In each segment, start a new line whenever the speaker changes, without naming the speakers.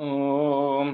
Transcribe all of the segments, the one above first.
ॐ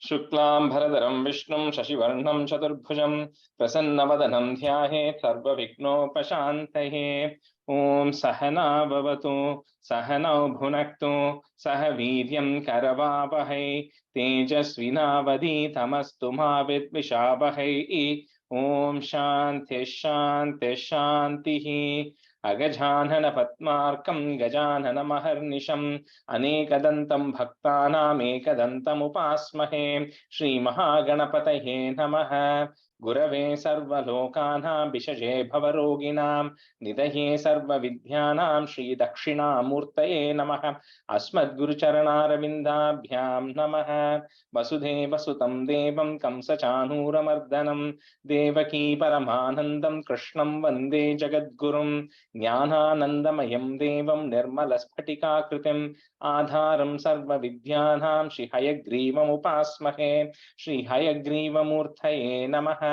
शुक्लांभरधरं विष्णुं शशिवर्णं चतुर्भुजं प्रसन्नवदनं ध्यायेत् सर्वविघ्नोपशान्तये। ॐ सहना भवतु सहनौ भुनक्तु सह वीर्यं करवावहै तेजस्विनावधीतमस्तु मा विद्विषावहै। ॐ शान्तिः शान्तिः शान्तिः। अगजानन पद्मार्कं गजाननमहर्निशम् अनेकदन्तं भक्तानामेकदन्तमुपास्महे। श्रीमहागणपतये नमः। गुरवे सर्वलोकानां विषजे भवरोगिणां निधये सर्वविद्यानां श्रीदक्षिणामूर्तये नमः। अस्मद्गुरुचरणारविन्दाभ्यां नमः। वसुदेवसुतं देवं कंसचाणूरमर्दनं देवकी परमानन्दं कृष्णं वन्दे जगद्गुरुं। ज्ञानानन्दमयं देवं निर्मलस्फटिकाकृतिम् आधारं सर्वविद्यानां श्रीहयग्रीवमुपास्महे। श्रीहयग्रीवमूर्तये नमः।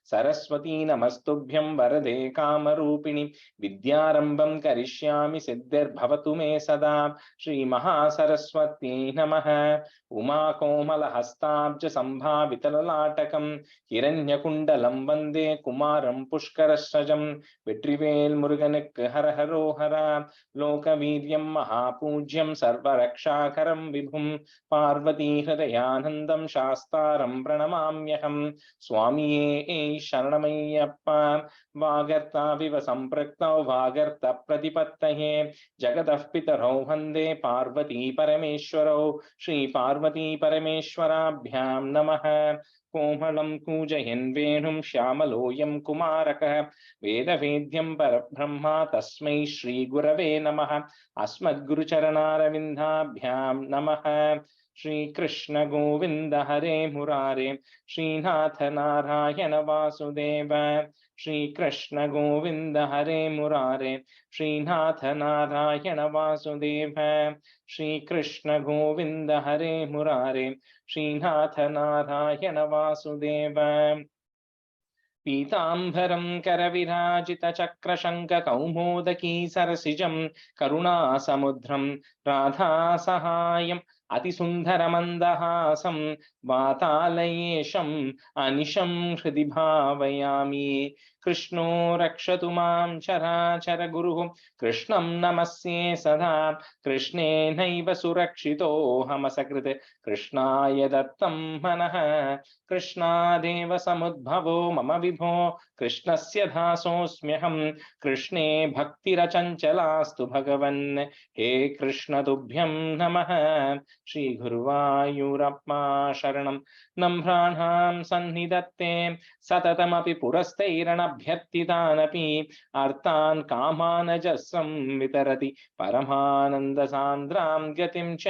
सरस्वती नमस्तुभ्यं वरदे कामरूपिणि विद्यारम्भं करिष्यामि सिद्धिर्भवतु मे सदा। श्रीमहासरस्वत्यै नमः। उमाकोमलहस्ताब्जसम्भावितललाटकं हिरण्यकुण्डलं वन्दे कुमारं पुष्करस्रजं। வெற்றிவேல் முருகனுக்கு ஹர ஹரோஹரா. लोकवीर्यं महापूज्यं सर्वरक्षाकरं विभुं पार्वती हृदयानन्दं शास्तारं प्रणमाम्यहं। स्वामिये शरणमय्यप्पा। वागर्ताविव सम्पृक्तौ वागर्तप्रतिपत्तये जगतः पितरौ वन्दे पार्वती परमेश्वरौ। श्रीपार्वती परमेश्वराभ्यां नमः। कोमलं कूजयन् वेणुं श्यामलोऽयं कुमारकः वेदवेद्यं परब्रह्मा तस्मै श्रीगुरवे नमः। अस्मद्गुरुचरणारविन्दाभ्यां नमः। श्रीकृष्ण गोविन्द हरे मुरारे श्रीनाथ नारायण वासुदेव। श्रीकृष्ण गोविन्द हरे मुरारे श्रीनाथ नारायण वासुदेव। श्रीकृष्ण गोविन्द हरे मुरारे श्रीनाथ नारायण वासुदेव। पीताम्बरं करविराजितचक्रशङ्खकौमोदकी सरसिजं करुणासमुद्रं राधासहायम् अतिसुन्दरमन्दहासं वातालयेशम् अनिशं हृदि भावयामि। कृष्णो रक्षतु मां चराचर गुरुः कृष्णं नमस्ये सदा। कृष्णेनैव सुरक्षितोऽहमसकृत् कृष्णाय दत्तं मनः। कृष्णादेव समुद्भवो मम विभो कृष्णस्य दासोऽस्म्यहं। कृष्णे भक्तिरचञ्चलास्तु भगवन् हे कृष्ण तुभ्यं नमः। श्रीगुरुवायूरप्पा शरणं नम्राणां सन्निधत्ते सततमपि पुरस्तैरणभ्यर्थितानपि अर्थान् कामानजस्रं वितरति परमानन्दसान्द्रां गतिं च।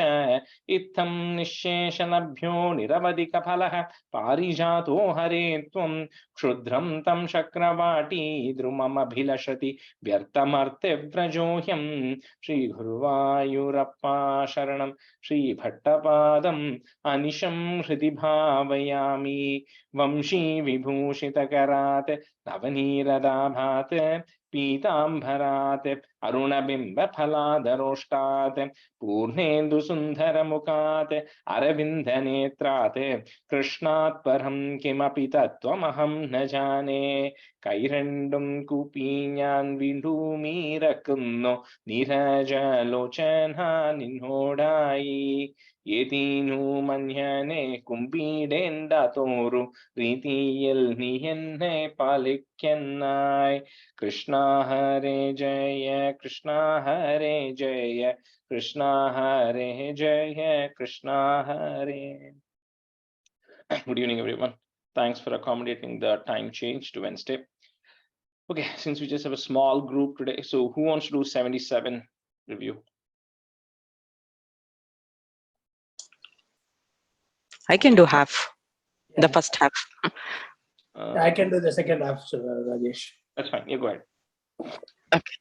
इत्थं निःशेषलभ्यो निरवधिकफलः पारिजातो हरे त्वं क्षुद्रं तं शक्रवाटी द्रुममभिलषति व्यर्थमर्त्यव्रजोऽयं। श्रीगुरुवायूरप्पा शरणं श्रीभट्टपादम् अनिशं हृदि भावयामि। वंशी विभूषितकरात् नवनीरदाभात् पीताम्बरात् अरुणबिम्बफलादरोष्टात् पूर्णेन्दुसुन्दरमुखात् अरविन्दनेत्रात् कृष्णात् परं किमपि तत्त्वमहं न जाने। കൈരണ്ടും കൂപ്പി ഞാൻ വിണ്ടുമീറക്കുന്നു നീരജലോചന നിന്നോടായി. ഏതീനു മഞ്ഞനെ കുമ്പിടേണ്ട തോറും പ്രീതിയിൽ നീ എന്നെ പാലിക്കുന്നായി. കൃഷ്ണ ഹരേ ജയ കൃഷ്ണ ഹരേ ജയ കൃഷ്ണ ഹരേ ജയ കൃഷ്ണ ഹരേ. Good evening, everyone. Thanks for accommodating the time change to Wednesday. Okay, since we just have a small group today, so who wants to do 77 review?
I can do half, the first half.
I can do the second half, Rajesh.
That's fine. Yeah, go ahead.
Okay.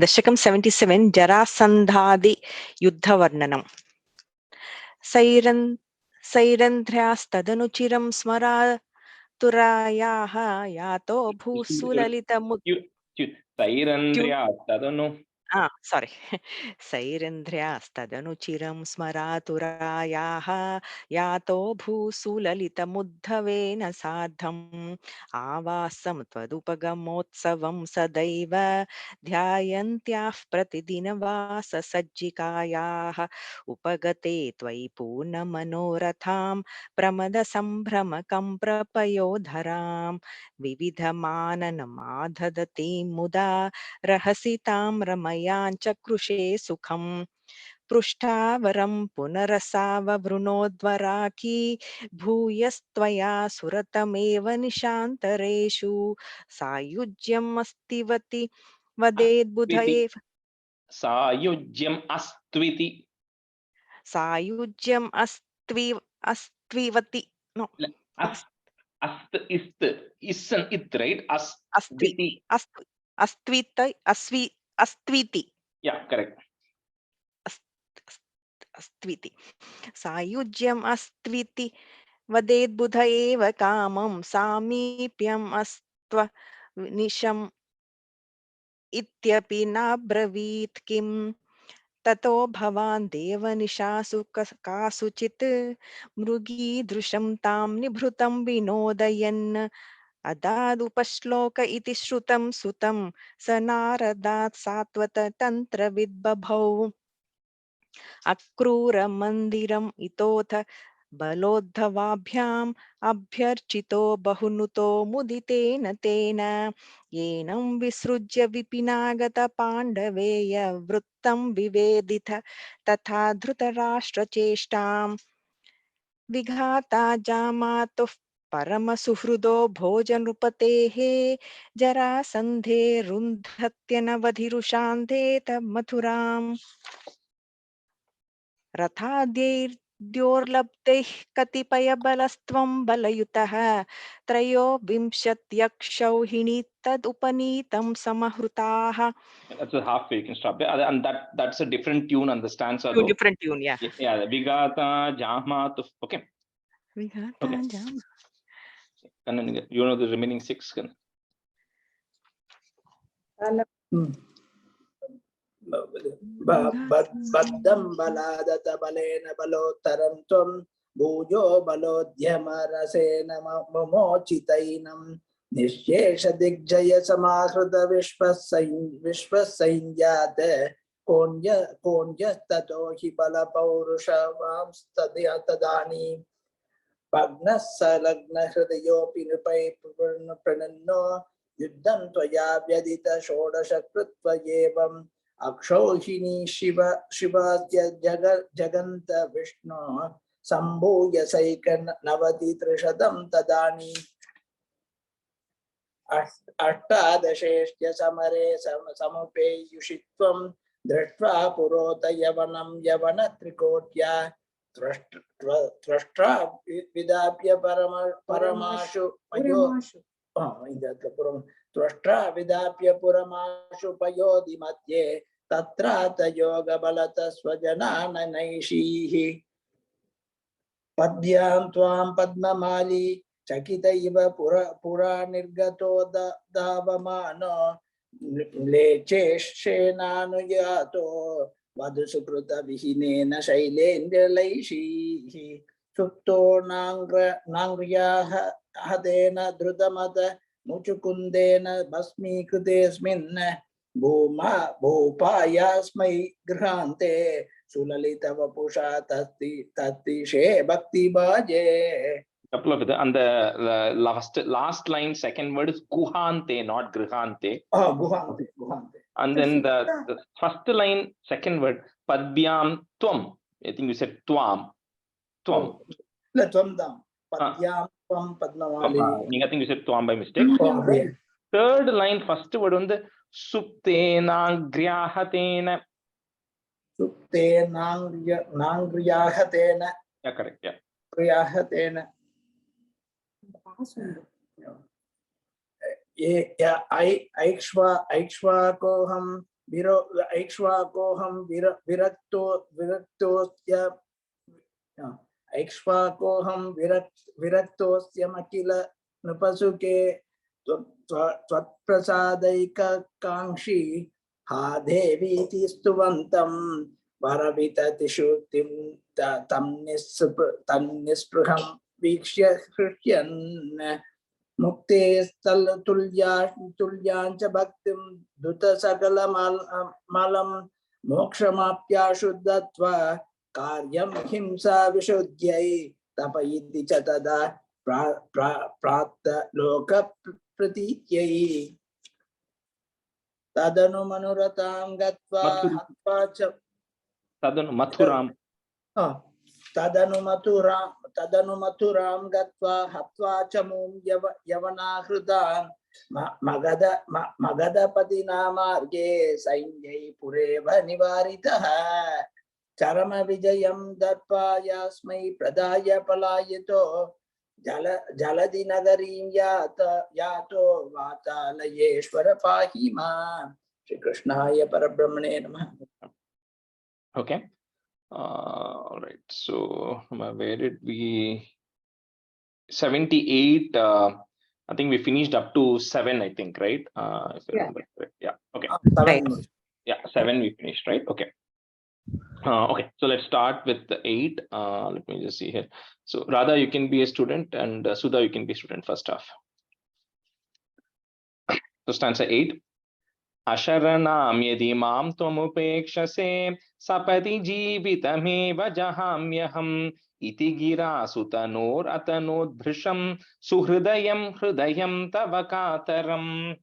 Dasakam 77 Jarasandhadi Yuddha Varnanam. Sairandhyastanuchiram smara turayaha yato bhusulalitamut.
Sairandhyaastadanu.
Sorry. Sairindryastadanutiram smaraturayaha yato bhusulalitamudhaven sadham avasam tvadupagamotsavam sadaiva dhyayantyah pratidinavasa sajjikayah upagate tvai purnamanoratham pramada sambhramakam prapayodharam vividhamananamadhadati muda रहसितां रमयाञ्चकृषे सुखम् पृष्ठावरं पुनरसाववृणोद्वराकी भूयस्त्वया सुरतमेव निशान्तरेषु सायुज्यम् अस्तिवति
अस्त्विति
वदेद्बुधये
सायुज्यम् अस्त्विति
सायुज्यम् अस्त्विवति no
ast ist is an it, right?
अस्त्वि
Astviti.
अस्त्विति
Yeah, correct.
अस्त्विति सायुज्यम् अस्त्विति वदेद्बुध एव कामं सामीप्यम् अस्त्व निशम् इत्यपि नाब्रवीत् किम् ततो भवान् देवनिशासु कासुचित् मृगीदृशं तां निभृतं विनोदयन् अदादुपश्लोक इति श्रुतं सुतं स नारदात् सात्वत तन्त्रविद्बभौ अक्रूरमन्दिरम् इतोऽथ बलोद्धवाभ्याम् अभ्यर्चितो बहुनुतो मुदितेन तेन येनं विसृज्य विपिनागत पाण्डवेय वृत्तं विवेदित तथा धृतराष्ट्रचेष्टाम् विघाता जामातुः परमसुहृदो भोजनृपतेः जरासन्धे रुन्धत्यनवधिरुषान्धेत मथुराम् रथाद्यैर्द्योर्लब्धैः कतिपयबलस्त्वं बलयुतः त्रयोविंशत्यक्षौहिणी तदुपनीतं समहृताः.
That's a halfway. You can stop there. And that's a different tune on the stanza,
Two
though.
different tune, yeah.
Yeah, Vigata, Jahmat. Okay.
Vigata,
Okay.
Jama.
And then you know the remaining 6.
Baddam baladata balena balottaram tvam bhujo balodhyamarasena momochitainam nishesha digjaya samahruta vishvasainjate konya tato hi bala paurushavam tadani Pagnassalagna hridayopi nipai prananno yuddham tvaya vyadita shodashakritva yevam akshauhini shivasya jaganta vishnu sambhuya saikan navati trishatam tadani अष्टादशेष्य समरे समुपेयुषित्वं दृष्ट्वा पुरोत यवनं यवनत्रिकोट्या त्वष्ट्रा विदाप्य परमाशु त्वष्ट्रा विदाप्य पुरमाशु पयोधि मध्ये तत्रात योगबलत स्वजनाननैषीः पद्भ्यां त्वां पद्ममाली चकितैव पुरा निर्गतो धावमानो म्लेच्छेष्येनानुयातो वधुसुकृत विहीनेन शैलेन्द्रलैषीः सुप्तो नाङ्ग्र्याः हतेन धृतमत मुचुकुन्देन भस्मीकृतेऽस्मिन् भूपायास्मै गृहान्ते सुललितवपुषा तत्तिशे भक्तिभाजे.
Couple of it. And the last line, second word is Guhante, not Grihante.
Oh, Guhante.
And then the first line, second word, Padbyam Tvam. I think you said Tvam. Tvam.
Tvam dam. Padbyam Tvam Padmavali.
I think you said Tvam by mistake. Third line, first word on the Suptena Gryahatena.
Suptena Gryahatena.
Yeah, correct. Yeah.
Gryahatena. ऐक्ष्वाकोहं विरक्तोऽस्यमखिल नृपसुके त्वत्प्रसादैकाङ्क्षी Ha Deviti Stuvantam Varavitatiṣutim tam nispraham vikshya Krishyan Mukte tulyancha bhaktim duta sakala malam mokshamapya shuddhatva karyam himsa vishuddhyai tapayiti cha tada pratta loka pratityai tadanu manuratam gatva hatva cha
Tadanu Mathuram.
Tadanu maturam gatva hatva chamum yavana hrudan magada padina marge sainjai pureva nivaritaha charama vijayam darpayasmai pradaya palayito jaladi nagarim yato vatalayeshwara pahima. Shri Krishnaya Parabrahmane Namaha.
Okay. All right. So where did we? 78. I think we finished up to 7. I think, right? If I remember correct. Yeah. Okay.
Right.
Yeah, 7 we finished, right? Okay. Okay. So let's start with the 8. Let me just see here. So Radha, you can be a student, and Sudha, you can be a student first half. So stanza 8. Asharanam yadi mam tvamupekshase sapati jeevitamev jahamyaham iti gira sutanor atanodbhrisham suhridayam tavakataram.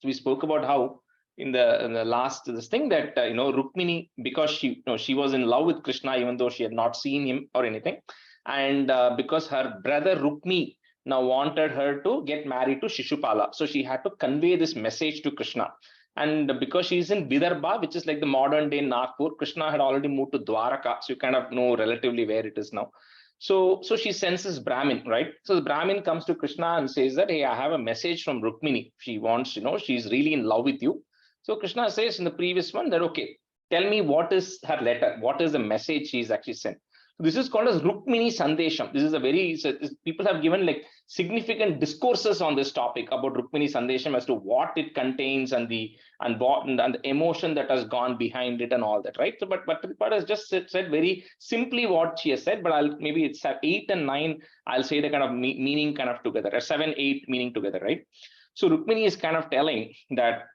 So we spoke about how in the last this thing that Rukmini, because she was in love with Krishna even though she had not seen him or anything, and because her brother Rukmi now wanted her to get married to Shishupala, so she had to convey this message to Krishna. And because she's in Vidarbha, which is like the modern day Nagpur, Krishna had already moved to Dwaraka, so you kind of know relatively where it is now. So she sends this Brahmin, right? So the Brahmin comes to Krishna and says that, hey, I have a message from Rukmini. She wants, she's really in love with you. So Krishna says in the previous one that, okay, tell me what is her letter? What is the message she's actually sent? So this is called as Rukmini Sandesham. This is a people have given like significant discourses on this topic about Rukmini Sandesham as to what it contains and the emotion that has gone behind it and all that, right? So, but has just said very simply what she has said, but maybe it's 8 and 9, I'll say the kind of meaning kind of together, or 7, 8 meaning together, right? So Rukmini is kind of telling that,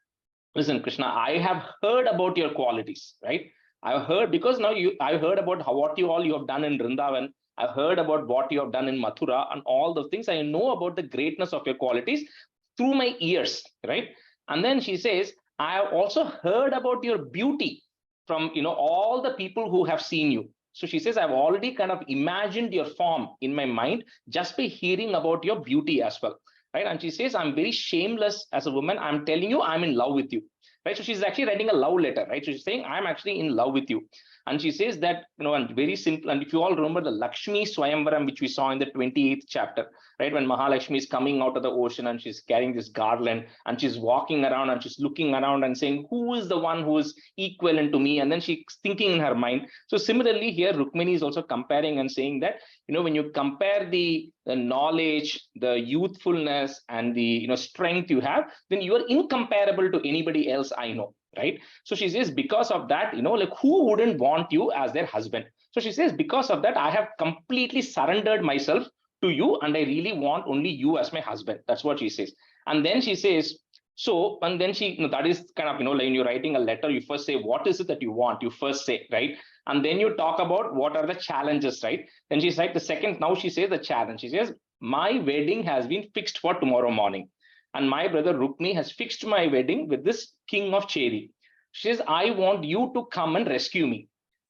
listen, Krishna, I have heard about your qualities, right? I've heard, because now I've heard about what you have done in Vrindavan. I've heard about what you have done in Mathura and all the things. I know about the greatness of your qualities through my ears, right? And then she says, I have also heard about your beauty from all the people who have seen you. So she says, I've already kind of imagined your form in my mind just by hearing about your beauty as well, right? And she says, I'm very shameless as a woman. I'm telling you, I'm in love with you. Right, so she's actually writing a love letter, right? So she's saying, I'm actually in love with you. And she says that, and very simple, and if you all remember the Lakshmi Swayamvaram, which we saw in the 28th chapter, right? When Mahalakshmi is coming out of the ocean and she's carrying this garland and she's walking around and she's looking around and saying, who is the one who is equivalent to me? And then she's thinking in her mind. So similarly here, Rukmini is also comparing and saying that, when you compare the knowledge, the youthfulness, and the strength you have, then you are incomparable to anybody else I know, right? So she says, because of that, like who wouldn't want you as their husband? So she says, because of that, I have completely surrendered myself to you, and I really want only you as my husband. That's what she says. And then she says, so, and then she, that is kind of, like when you're writing a letter, you first say, what is it that you want? You first say, right? And then you talk about what are the challenges, right? Then she's like, the second, now she says the challenge. She says, my wedding has been fixed for tomorrow morning. And my brother Rukmi has fixed my wedding with this king of Cheri. She says, I want you to come and rescue me,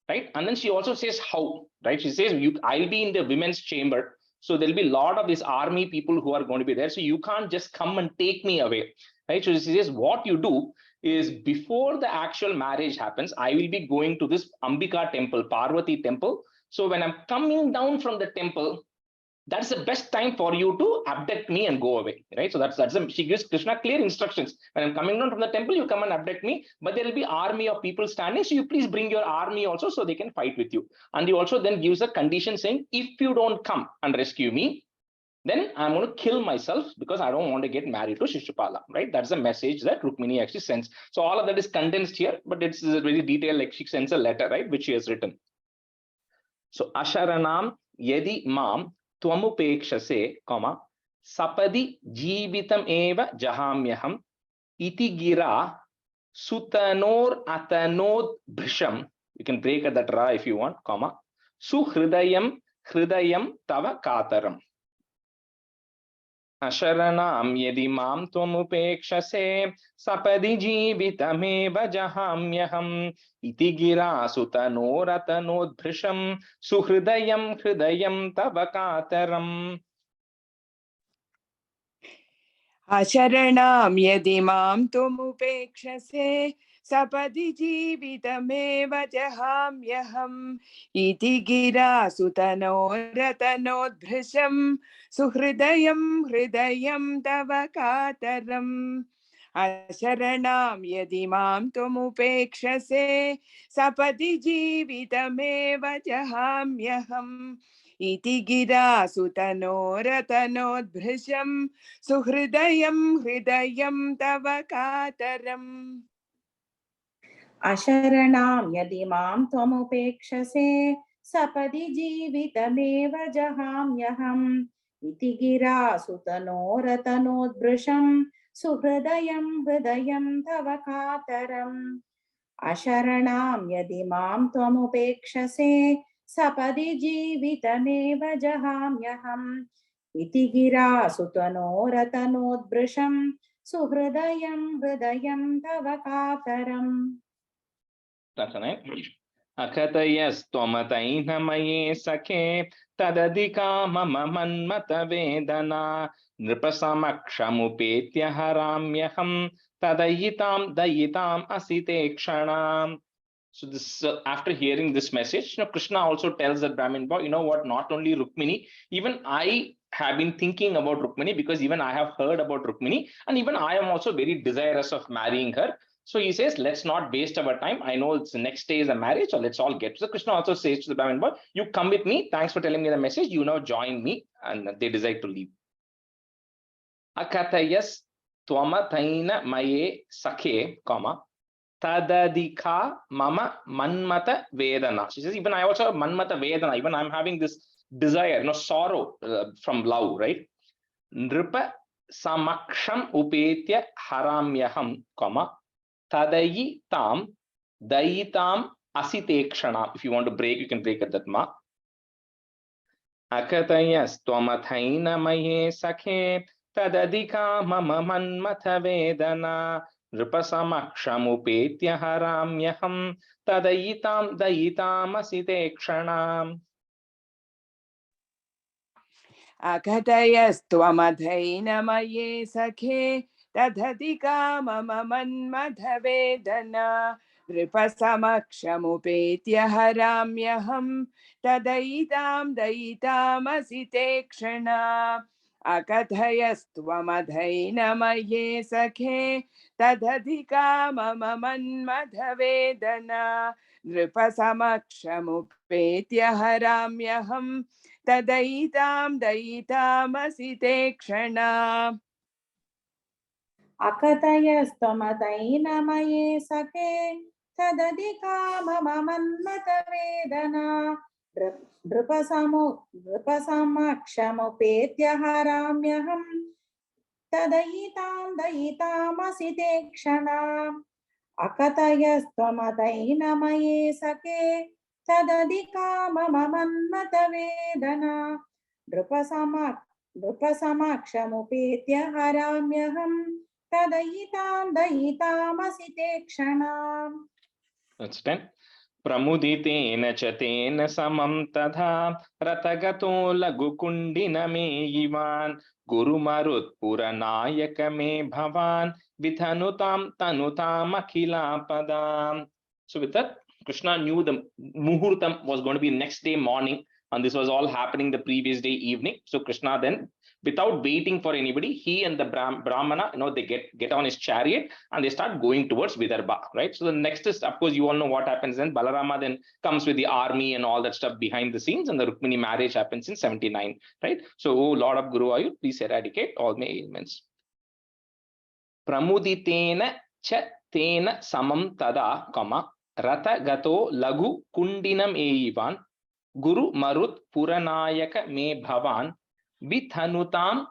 right? And then she also says how, right? She says, I'll be in the women's chamber. So there'll be a lot of these army people who are going to be there. So you can't just come and take me away, right? So she says, what you do is before the actual marriage happens, I will be going to this Ambika temple, Parvati temple. So when I'm coming down from the temple, that's the best time for you to abduct me and go away, right? So she gives Krishna clear instructions. When I'm coming down from the temple, you come and abduct me, but there will be army of people standing. So you please bring your army also so they can fight with you. And he also then gives a condition saying, if you don't come and rescue me, then I'm going to kill myself because I don't want to get married to Shishupala, right? That's the message that Rukmini actually sends. So all of that is condensed here, but it's very detailed, like she sends a letter, right, which she has written. So Asharanam yadi mam tvamupekshase, comma, sapadi jeevitam eva jahamyaham iti gira sutanor atanod bhrisham. You can break at that ra if you want, comma, suhridayam hridayam tava kataram. Asharanam yadi mam tvamupekshase sapadi jeevitame jahamyaham iti gira sutanoratanodbhrisham suhridayam hridayam tava kataram.
Asharanam yadi mam tvamupekshase sapadi jeevitameva jahamyaham iti gira sutanoratanodbhrisham suhridayam hridayam tava kataram. Asharanam yadi mam tvamupekshase sapadi jeevitameva jahamyaham iti gira sutanoratanodbhrisham suhridayam hridayam tava kataram.
Asharanam yadi mam tvamupekshase sapadi jeevitameva jahamyaham iti gira sutanoratanodbhrisham suhridayam hridayam tava kataram. Asharanam yadi mam tvamupekshase sapadi jeevitameva jahamyaham iti gira sutanoratanodbhrisham suhridayam hridayam tava kataram.
That's right. Akatayas tvamataina maye sakhe tadadika mama manmata vedana nripasamaksham haramyaham tadayitam dayitam asite kshanam. So this after hearing this message, Krishna also tells that Brahmin boy, you know what, not only Rukmini, even I have been thinking about Rukmini because even I have heard about Rukmini and even I am also very desirous of marrying her. So he says, let's not waste our time. I know it's the next day is a marriage, so let's all get. So Krishna also says to the Brahmin boy, you come with me. Thanks for telling me the message. You now join me. And they decide to leave. Akatayas tvamataina maye sakhe, comma, tadadika mama manmata vedana. She says, even I also have manmata vedana. Even I'm having this desire, sorrow from love, right? Nripa samaksham upetya haramyaham, comma, tadayi tam dayitam asitekshana. If you want to break, you can break at that ma. Akatayas tvamathaina maye sakhe tadadika mama manmatha vedana nripasamaksham upetya haramyaham tadayitam dayitam asitekshana.
Akatayastvamadhaina maye sakhe tadhadika mama manmadha vedana nripasamaksham haramyaham tadayitam dayitam asitekshana. Akatayastvamadhaina maye sakhe tadhadika mama manmadha vedana nripasamaksham haramyaham tadaitam daitam asitekshana.
Akatayastvamadhaina maye sakhe tadadika mama manmata vedana nripasamaksham haramyaham tadayitam dayitam asitekshana. Akatayastvamadhaina maye sakhe tadadika mama manmata vedana nripasamaksham haramyaham tadayitam dayitam asitekshana.
That's 10. Pramuditena chatena samam tadha ratagato lagukundina me ivan guru marut puranayaka me bhavan vithanutam tanutam akhila padam. So with that, Krishna knew the muhurtam was going to be next day morning. And this was all happening the previous day evening. So Krishna then, without waiting for anybody, he and the Brahmana, they get on his chariot and they start going towards Vidarbha, right? So the next is, of course, you all know what happens then. Balarama then comes with the army and all that stuff behind the scenes, and the Rukmini marriage happens in 79, right? So, oh Lord of Guru Ayu, please eradicate all my ailments. Pramuditena cha tena samam tada, rata gato lagu kundinam eivan, Guru Marut Puranayaka me Bhavan Vithanutam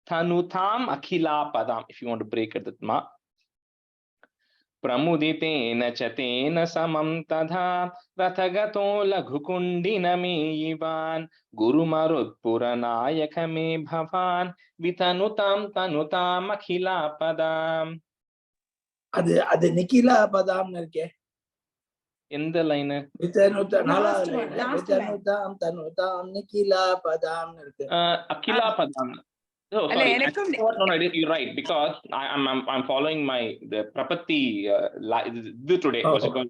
Thanutam Akhila Padam. If you want to break it, that ma. Pramuditena Chatena Samam Tadha Rathagato Laghukundina me Ivan Guru Marut Puranayaka me Bhavan Vithanutam Tanutam Akhila Padam.
அது நிக்கிலா பதாம் இருக்கே
In the line,
last one.
Akhila Padam. Oh, sorry. No, you're right, because I'm following the Prapatti today.
Oh,
What's it called?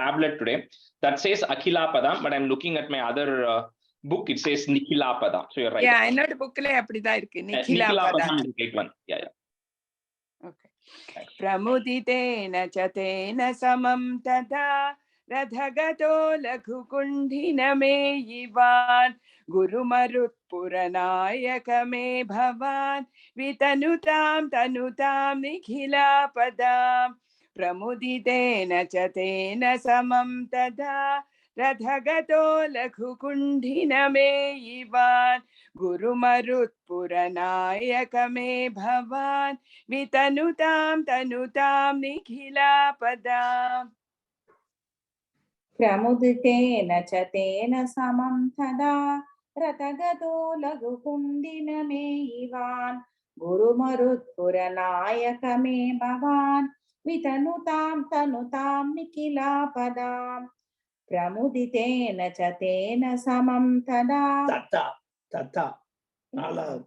Tablet today. That says Akhila Padam, but I'm looking at my other book. It says Nikhila Padam. So you're right.
Yeah, என்னோட bookல அப்படிதான் இருக்கு. Nikhila Padam.
Is the right one. Yeah.
Okay. Pramuditena chatena samam tadha rathagato laghukundhina me yivan Guru Marut Puranayaka me Bhavan Vitanutam Tanutam Nikhila Padam. Pramuditena chatena samam tadha Rathagato Laghukundhina me Ivan Guru Marut Puranayaka me Bhavan Vitanutam Tanutam Nikhila Padam.
Pramuditena chatena samam tada ratagato laghukundina me ivan Guru Marut Puranayaka me Bhavan Vitanutam Tanutam Nikhila Padam. Pramuditena chatena samam tada.
Tata.
One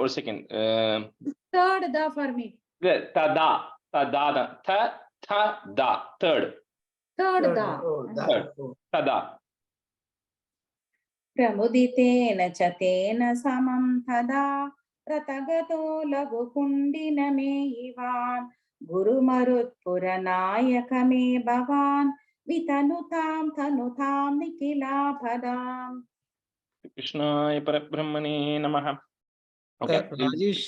second.
Third da for me.
Tada. Third.
Third da.
Tada.
Pramuditena chatena samam tada ratagato laghukundina me ivan Guru Marut Puranayaka me Bhavan Vitanutam Tanutam Nikhila Padam.
Krishnaya Parabrahmane Namaha. Okay.
Rajesh,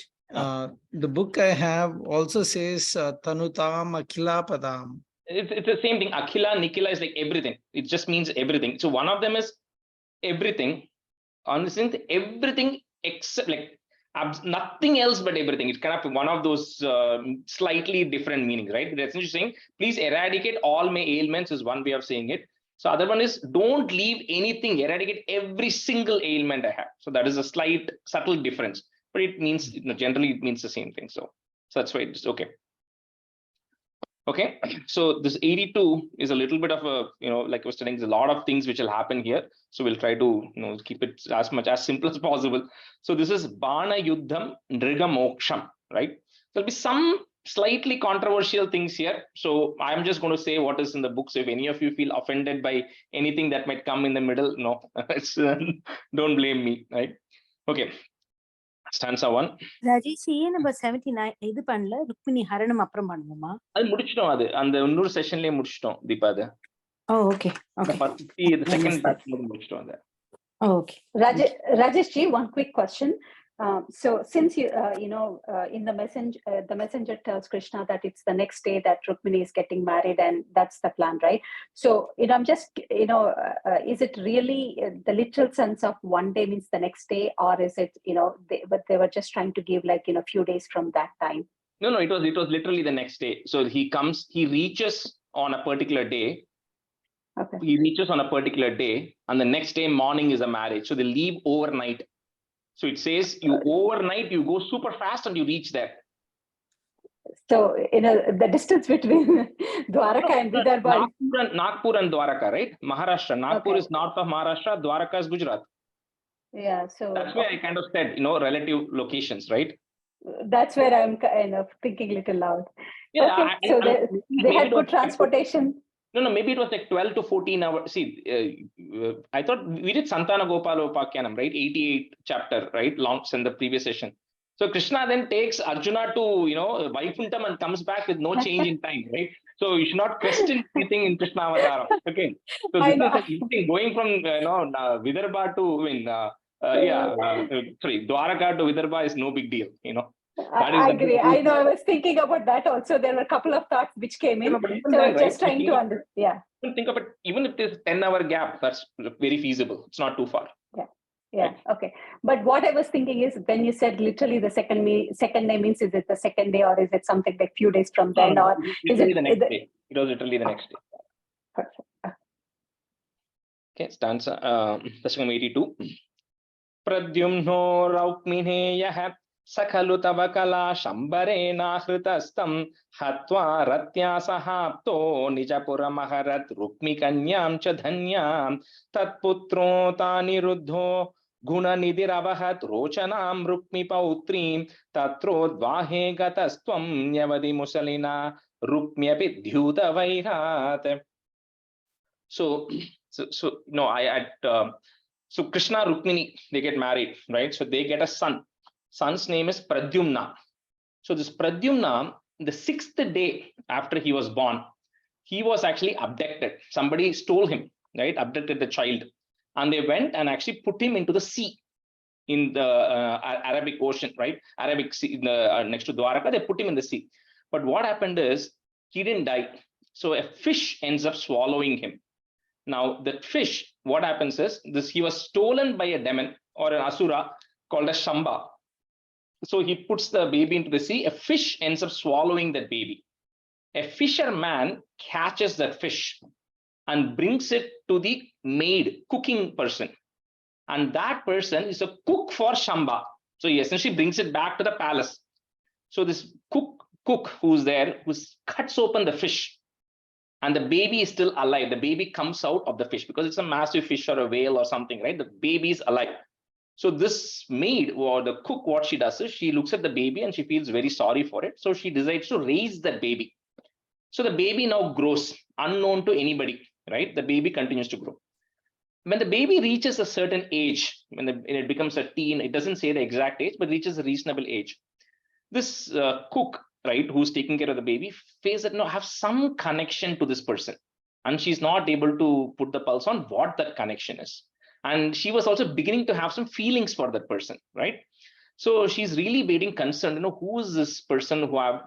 the book I have also says Tanutam Akhila Padam.
It's the same thing. Akhila, Nikhila is like everything. It just means everything. So one of them is everything. On this thing, everything except like nothing else but everything. It's kind of one of those slightly different meanings, right? That's interesting. Please eradicate all my ailments is one way of saying it. So other one is don't leave anything, eradicate every single ailment I have. So that is a slight subtle difference, but it means generally it means the same thing. So that's why it's okay. Okay, so this 82 is a little bit of a, like I was telling, there's a lot of things which will happen here. So we'll try to, keep it as simple as possible. So this is Bana Yuddham Nriga Moksham, right? There'll be some slightly controversial things here. So I'm just going to say what is in the book. So if any of you feel offended by anything that might come in the middle, no, don't blame me, right? Okay. Stanza 1.
Rajesh, number 79 இது பண்ணல ருக்மிணி ஹரணம் அப்புறம் பண்ணுவோமா? அது
முடிச்சிட்டோம், அது அந்த இன்னொரு செஷன்லயே முடிச்சிட்டோம் தீபா. அது
okay.
the second batch முடிச்சிட்டோம் அது.
Okay.
Rajesh ji, one quick question. So since in the messenger tells Krishna that it's the next day that Rukmini is getting married and that's the plan, right? So I'm just is it really the literal sense of one day means the next day, or is it but they were just trying to give like few days from that time?
No, it was literally the next day. So he reaches on a particular day.
Okay.
He reaches on a particular day, and the next day morning is a marriage. So they leave overnight. So it says you overnight, you go super fast and you reach there.
So the distance between Dwaraka and Vidarbha.
Nagpur and Dwaraka, right? Maharashtra. Nagpur is north of Maharashtra. Dwaraka is Gujarat.
Yeah. So
that's why I kind of said, relative locations, right?
That's where I'm kind of thinking a little loud.
Yeah.
Okay. So they had good transportation.
No, maybe it was like 12 to 14 hours. See, I thought we did Santana Gopala Upakyanam, right? 88 chapter, right? Launched in the previous session. So Krishna then takes Arjuna to, Vaikuntham and comes back with no change in time, right? So you should not question anything in Krishna Avataram. Okay. So this is the thing going from, Vidarbha to, Dwaraka to Vidarbha is no big deal,
I agree. I know. I was thinking about that also. There were a couple of thoughts which came in. So I was just trying to understand. Yeah.
Think of it, even if it is 10-hour gap, that's very feasible. It's not too far.
Yeah. Right? Okay. But what I was thinking is when you said literally the second day means, is it the second day or is it something like few days from then, or is it
the next day? It was literally the next day.
Perfect.
Okay, stanza Dasakam 82. Pradyumno Raukmineyah Sakhalu Tavakala Shambarena Hritastam Hatva Ratya Sahapto Nijapura Maharat Rukmikanyam Chadhanyam Tatputro Tani Ruddho Guna Nidiravahat Rochanam Rukmi Pautrim Tatro Dvahe Gatastvam Yavadi Musalina Rukmyapi Dhyuta Vairat. So Krishna Rukmini, they get married, right? So they get a son. Son's name is Pradyumna. So this Pradyumna, the 6th day after he was born, he was actually abducted. Somebody stole him, right? Abducted the child. And they went and actually put him into the sea in the Arabic Ocean, right? Arabic Sea, next to Dwaraka, they put him in the sea. But what happened is he didn't die. So a fish ends up swallowing him. Now, that fish, what happens is he was stolen by a demon or an asura called a Shamba. So he puts the baby into the sea. A fish ends up swallowing that baby. A fisherman catches that fish and brings it to the maid, cooking person. And that person is a cook for Shamba. So he essentially brings it back to the palace. So this cook who's there, who cuts open the fish, and the baby is still alive. The baby comes out of the fish because it's a massive fish or a whale or something, right? The baby is alive. So this maid or the cook, what she does is she looks at the baby and she feels very sorry for it. So she decides to raise that baby. So the baby now grows unknown to anybody, right? The baby continues to grow. When the baby reaches a certain age, when it becomes a teen, it doesn't say the exact age, but reaches a reasonable age. This cook, right, who's taking care of the baby, feels that have some connection to this person, and she's not able to put the pulse on what that connection is. And she was also beginning to have some feelings for that person, right? So she's really being concerned, who is this person who have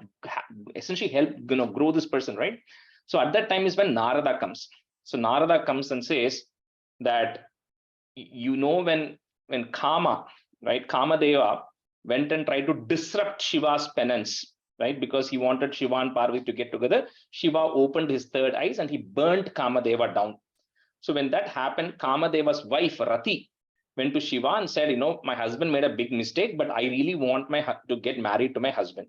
essentially helped grow this person, right? So at that time is when Narada comes. So Narada comes and says that, when Kama, right, Kamadeva went and tried to disrupt Shiva's penance, right? Because he wanted Shiva and Parvati to get together. Shiva opened his third eyes and he burnt Kamadeva down. So when that happened, Kamadeva's wife, Rati, went to Shiva and said, my husband made a big mistake, but I really want to get married to my husband.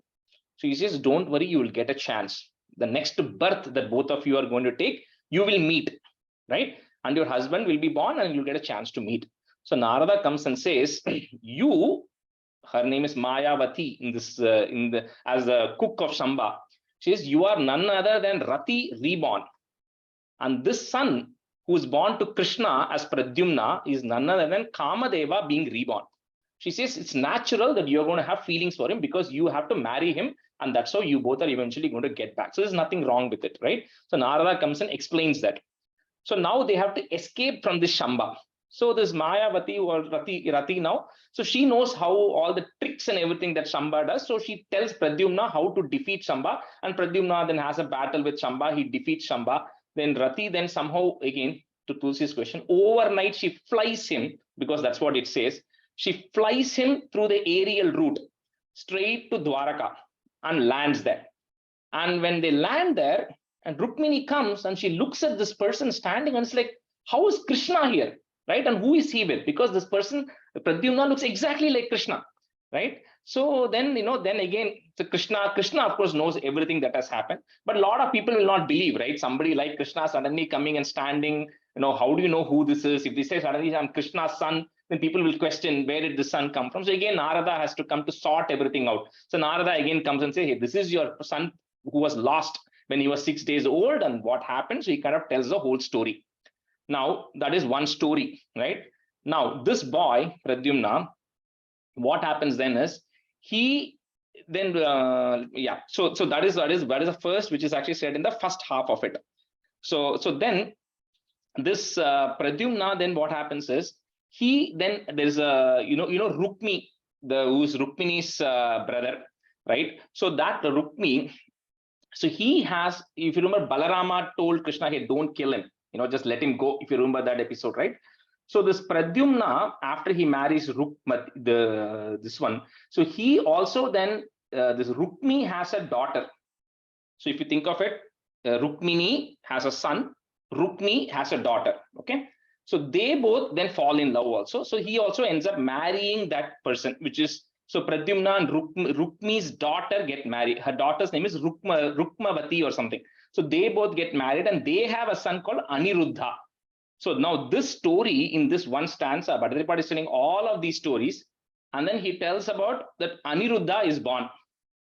So he says, don't worry, you will get a chance. The next birth that both of you are going to take, you will meet, right? And your husband will be born and you'll get a chance to meet. So Narada comes and says, her name is Mayavati as the cook of Shamba. She says, you are none other than Rati reborn. And this son who is born to Krishna as Pradyumna is none other than Kamadeva being reborn. She says, it's natural that you're going to have feelings for him because you have to marry him. And that's how you both are eventually going to get back. So there's nothing wrong with it, right? So Narada comes and explains that. So now they have to escape from this Shamba. So this Mayavati or Rati now, so she knows how all the tricks and everything that Shamba does. So she tells Pradyumna how to defeat Shamba, and Pradyumna then has a battle with Shamba. He defeats Shamba. Then Rati then somehow, again, to Tulsi's question, overnight she flies him, because that's what it says. She flies him through the aerial route straight to Dwaraka and lands there. And when they land there, and Rukmini comes and she looks at this person standing and it's like, how is Krishna here? Right? And who is he with? Because this person, Pradyumna, looks exactly like Krishna, right? So then, then again, the Krishna, of course, knows everything that has happened, but a lot of people will not believe, right? Somebody like Krishna suddenly coming and standing, how do you know who this is? If they say suddenly I'm Krishna's son, then people will question, where did the son come from? So again, Narada has to come to sort everything out. So Narada again comes and says, hey, this is your son who was lost when he was 6 days old and what happened. So he kind of tells the whole story. Now, that is one story, right? Now, this boy, Pradyumna, what happens then is he then, so that is the first, which is actually said in the first half of it. So then this Pradyumna, then what happens is he then there's a Rukmi, who's Rukmini's brother, right? So that Rukmi, so he has, if you remember, Balarama told Krishna, hey, don't kill him, just let him go, if you remember that episode, right? So this Pradyumna, after he marries this one, so he also then, this Rukmi has a daughter. So if you think of it, Rukmini has a son, Rukmi has a daughter, okay? So they both then fall in love also. So he also ends up marrying that person, which is, so Pradyumna and Rukmi's daughter get married. Her daughter's name is Rukmavati or something. So they both get married and they have a son called Aniruddha. So now this story in this one stanza, Bhattacharya is telling all of these stories, and then he tells about that Aniruddha is born,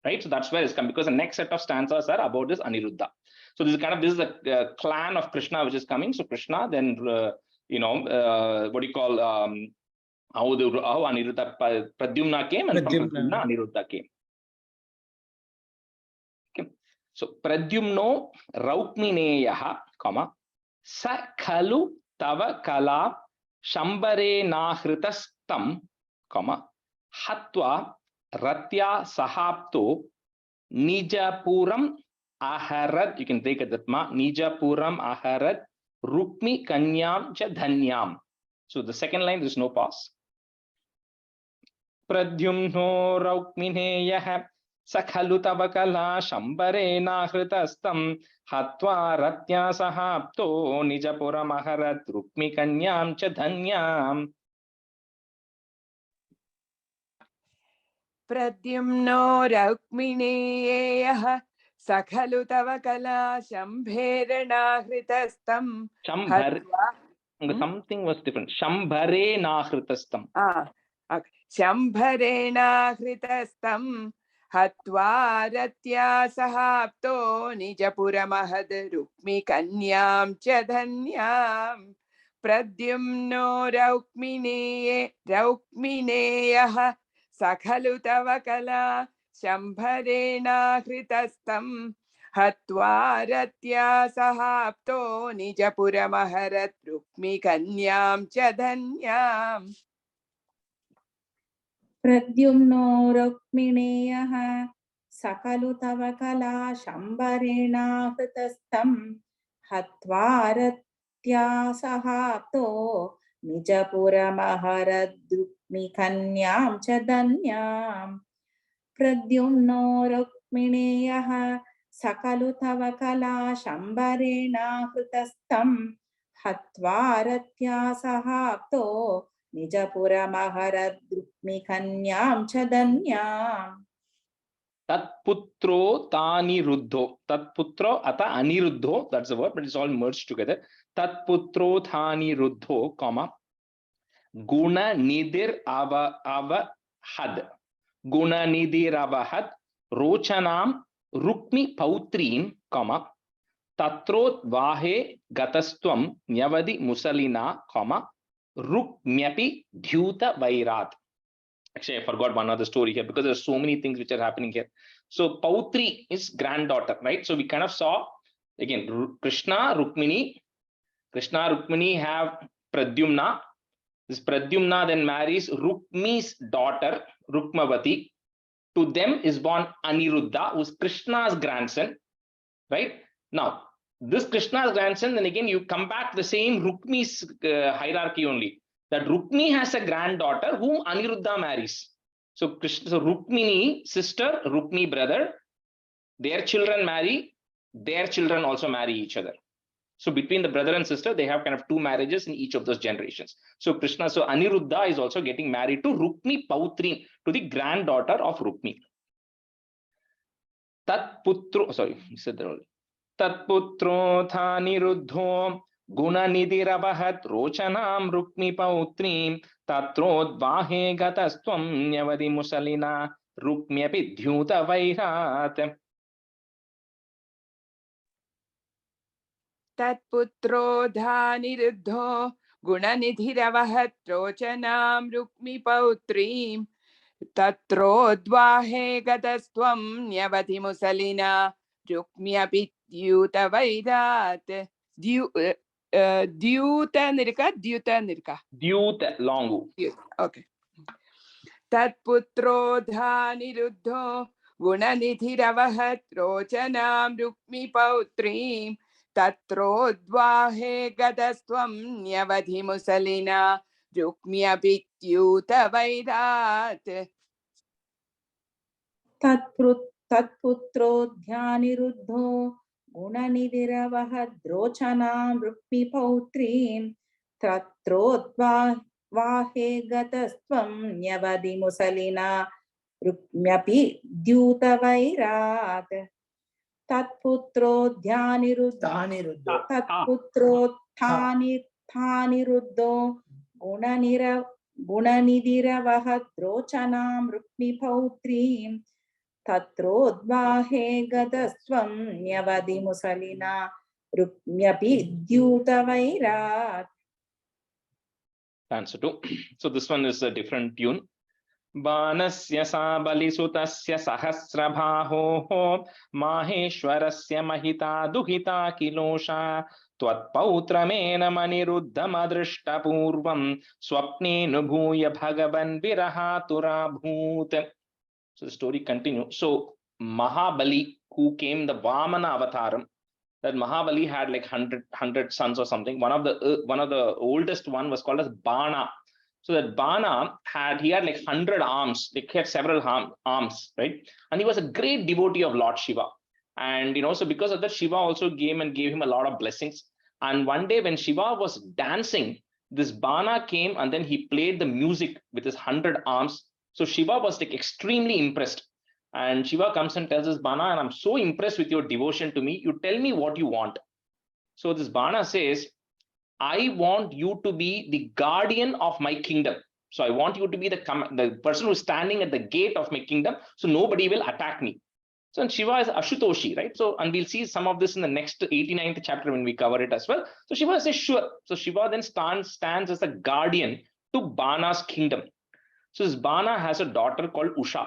right? So that's where it's come, because the next set of stanzas are about this Aniruddha. So this is the clan of Krishna which is coming. So Krishna then, what do you call, how Aniruddha, Pradyumna came, and from Pradyumna Aniruddha came. Okay. So Pradyumno Raukmineyaha, comma, sa khalu tava kala shambare nahritastam, comma, hatva ratya sahapto nijapuram aharad, you can take it that ma, nijapuram aharad rukmi kanyam cha dhanyam. So the second line, there's no pause. Pradyumno raukmineyah sakhalu tavakala shambare nahritastam hatva ratya sahapto nijapuram aharad rukmi kanyam cha dhanyam.
Pradyumno raukmineyah sakhalu tavakala shambheranahritastam hatva.
Something was different. Shambhare nahritastam.
Okay. Shambharenahritastam hatva ratya sahapto nijapuramahad rukmi kanyam cha dhanyam. Pradyumno raukmineyah sakhalu tavakala shambharenahritastam hatva ratya sahapto nijapuramahad rukmi kanyam cha dhanyam.
Pradyumno Rukmineyah Sakalu Tavakala Shambarena Hritastam Hatvaratya Sahapto Nijapura Maharadrukmi Kanyam Chadanyam. Pradyumno Rukmineyah Sakalu Tavakala Shambarena Hritastam Hatvaratya Sahapto Nijapura Maharadrukmi Kanyam Chadanyam.
Tatputro Thaniruddho. Tatputro ata Aniruddho. That's the word, but it's all merged together. Tatputro Thaniruddho, comma. Guna Nidir Avahad. Guna Nidir Avahad. Rochanam Rukmi Pautrin, comma. Tatrot Vahe Gatastwam Nyavadi Musalina, comma. Rukmyapi Dhyuta Vairat. Actually, I forgot one other story here because there's so many things which are happening here. So Pautri is granddaughter, right? So we kind of saw again Krishna Rukmini have Pradyumna. This Pradyumna then marries Rukmi's daughter Rukmavati. To them is born Aniruddha, who's Krishna's grandson, right? Now this Krishna's grandson, then again you come back to the same Rukmi's hierarchy only. That Rukmi has a granddaughter whom Aniruddha marries. So Rukmini sister, Rukmi brother, their children marry, their children also marry each other. So between the brother and sister, they have kind of two marriages in each of those generations. So Aniruddha is also getting married to Rukmi Pautrin, to the granddaughter of Rukmi. Tatputro, sorry, you said that already. Tatputro Thaniruddho Gunanidirabahat Rochanam Rukmi Pautrim Tatrod Vahe Gatastwam Nyavadi Musalina Rukmyapi Dhyuta Vairat.
तत्पुत्रो धानिरुद्धो गुणनिधिरवहत्रोचनां रुक्मिपौत्रीं तत्रोद्वाहे गतस्त्वं न्यवधिमुसलिना रुक्म्यपि द्यूतवैरात् द्यूत
longu.
Okay. तत्पुत्रो धानिरुद्धो गुणनिधिरवहत् रोचनां रुक्मिपौत्रीं तत्रोद्वाहे गतस्त्वं न्यवधिमुसलिना रुक्म्यपि द्यूतवैरात्
तत्पुत्रो ध्यानिरुद्धो गुणनिधिरवहद्रोचनां रुक्मिपौत्रीं तत्रोद्वाहे गतस्त्वं न्यवधिमुसलिना रुक्म्यपि द्यूतवैरात् तत्पुत्रो ध्यानिरुद्धो गुणनिधिरवहद्रोचनां रुक्मिपौत्रीं तत्रोद्वाहे गतस्त्वं न्यवधिमुसलिना रुक्म्यपि द्यूतवैरात्.
Answer 2. So this one is a different tune. बाणस्य सा बलिसुतस्य सहस्रबाहोः माहेश्वरस्य महिता दुहिता किलोषा त्वत्पौत्रमेनमनिरुद्धमदृष्टपूर्वं स्वप्नेऽनुभूय भगवन् विरहातुराभूत्. So the story continues. So Mahabali, who came the Vamana avataram, that Mahabali had like 100 sons or something. One of the oldest one was called as Bana. So that Bana had 100 arms. He had several arms, right? And he was a great devotee of Lord Shiva. And so because of that, Shiva also came and gave him a lot of blessings. And one day when Shiva was dancing, this Bana came and then he played the music with his 100 arms. So Shiva was like extremely impressed. And Shiva comes and tells this Bana, and I'm so impressed with your devotion to me. You tell me what you want. So this Bana says, I want you to be the guardian of my kingdom. So I want you to be the person who's standing at the gate of my kingdom, so nobody will attack me. So and Shiva is Ashutoshi, right? So, and we'll see some of this in the next 89th chapter when we cover it as well. So Shiva says, sure. So Shiva then stands as a guardian to Bana's kingdom. So this Bana has a daughter called Usha.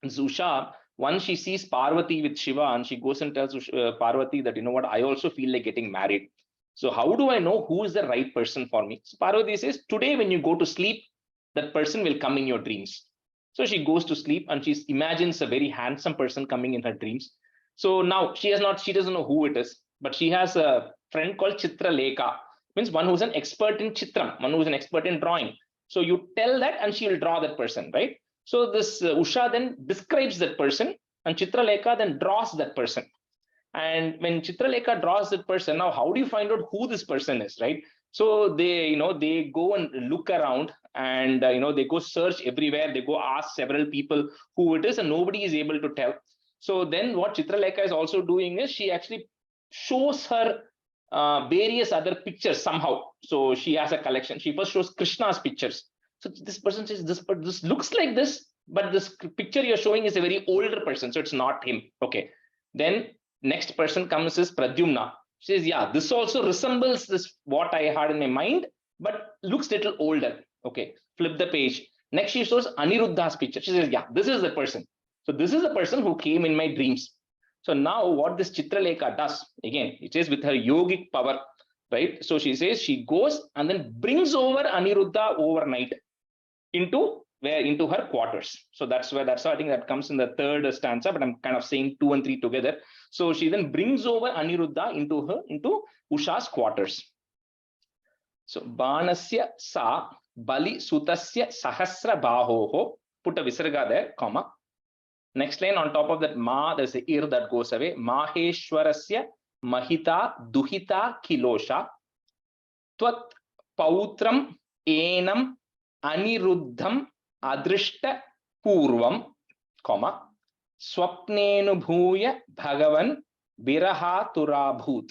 This Usha, once she sees Parvati with Shiva, and she goes and tells Parvati that, you know what, I also feel like getting married. So how do I know who is the right person for me? So Parvati says, today when you go to sleep, that person will come in your dreams. So she goes to sleep and she imagines a very handsome person coming in her dreams. So now she doesn't know who it is, but she has a friend called Chitralekha, means one who's an expert in Chitram, one who's an expert in drawing. So you tell that and she will draw that person, right? So this Usha then describes that person and Chitralekha then draws that person. And when Chitralekha draws that person, now how do you find out who this person is, right? So they go and look around and they go search everywhere. They go ask several people who it is, and nobody is able to tell. So then what Chitralekha is also doing is she actually shows her various other pictures somehow. So she has a collection. She first shows Krishna's pictures. So this person says, this looks like this, but this picture you're showing is a very older person, so it's not him. Okay. Then next person comes is Pradyumna. She says, yeah, this also resembles this what I had in my mind, but looks little older. Okay, flip the page. Next she shows Aniruddha's picture. She says, yeah, this is the person. So this is the person who came in my dreams. So now what this Chitralekha does, again, it is with her yogic power, right? So she says she goes and then brings over Aniruddha overnight into her quarters. So that's how I think that comes in the third stanza, but I'm kind of saying 2 and 3 together. So she then brings over Aniruddha into Usha's quarters. So Banasya sa bali sutasya sahasra bahoho, put a visarga there, comma. Next line on top of that ma, there's a ir that goes away. Maheshwarasya mahita duhita kilosha twat pautram enam aniruddham adrishta purvam, comma, swapnenubhuya bhagavan viraha turabhut.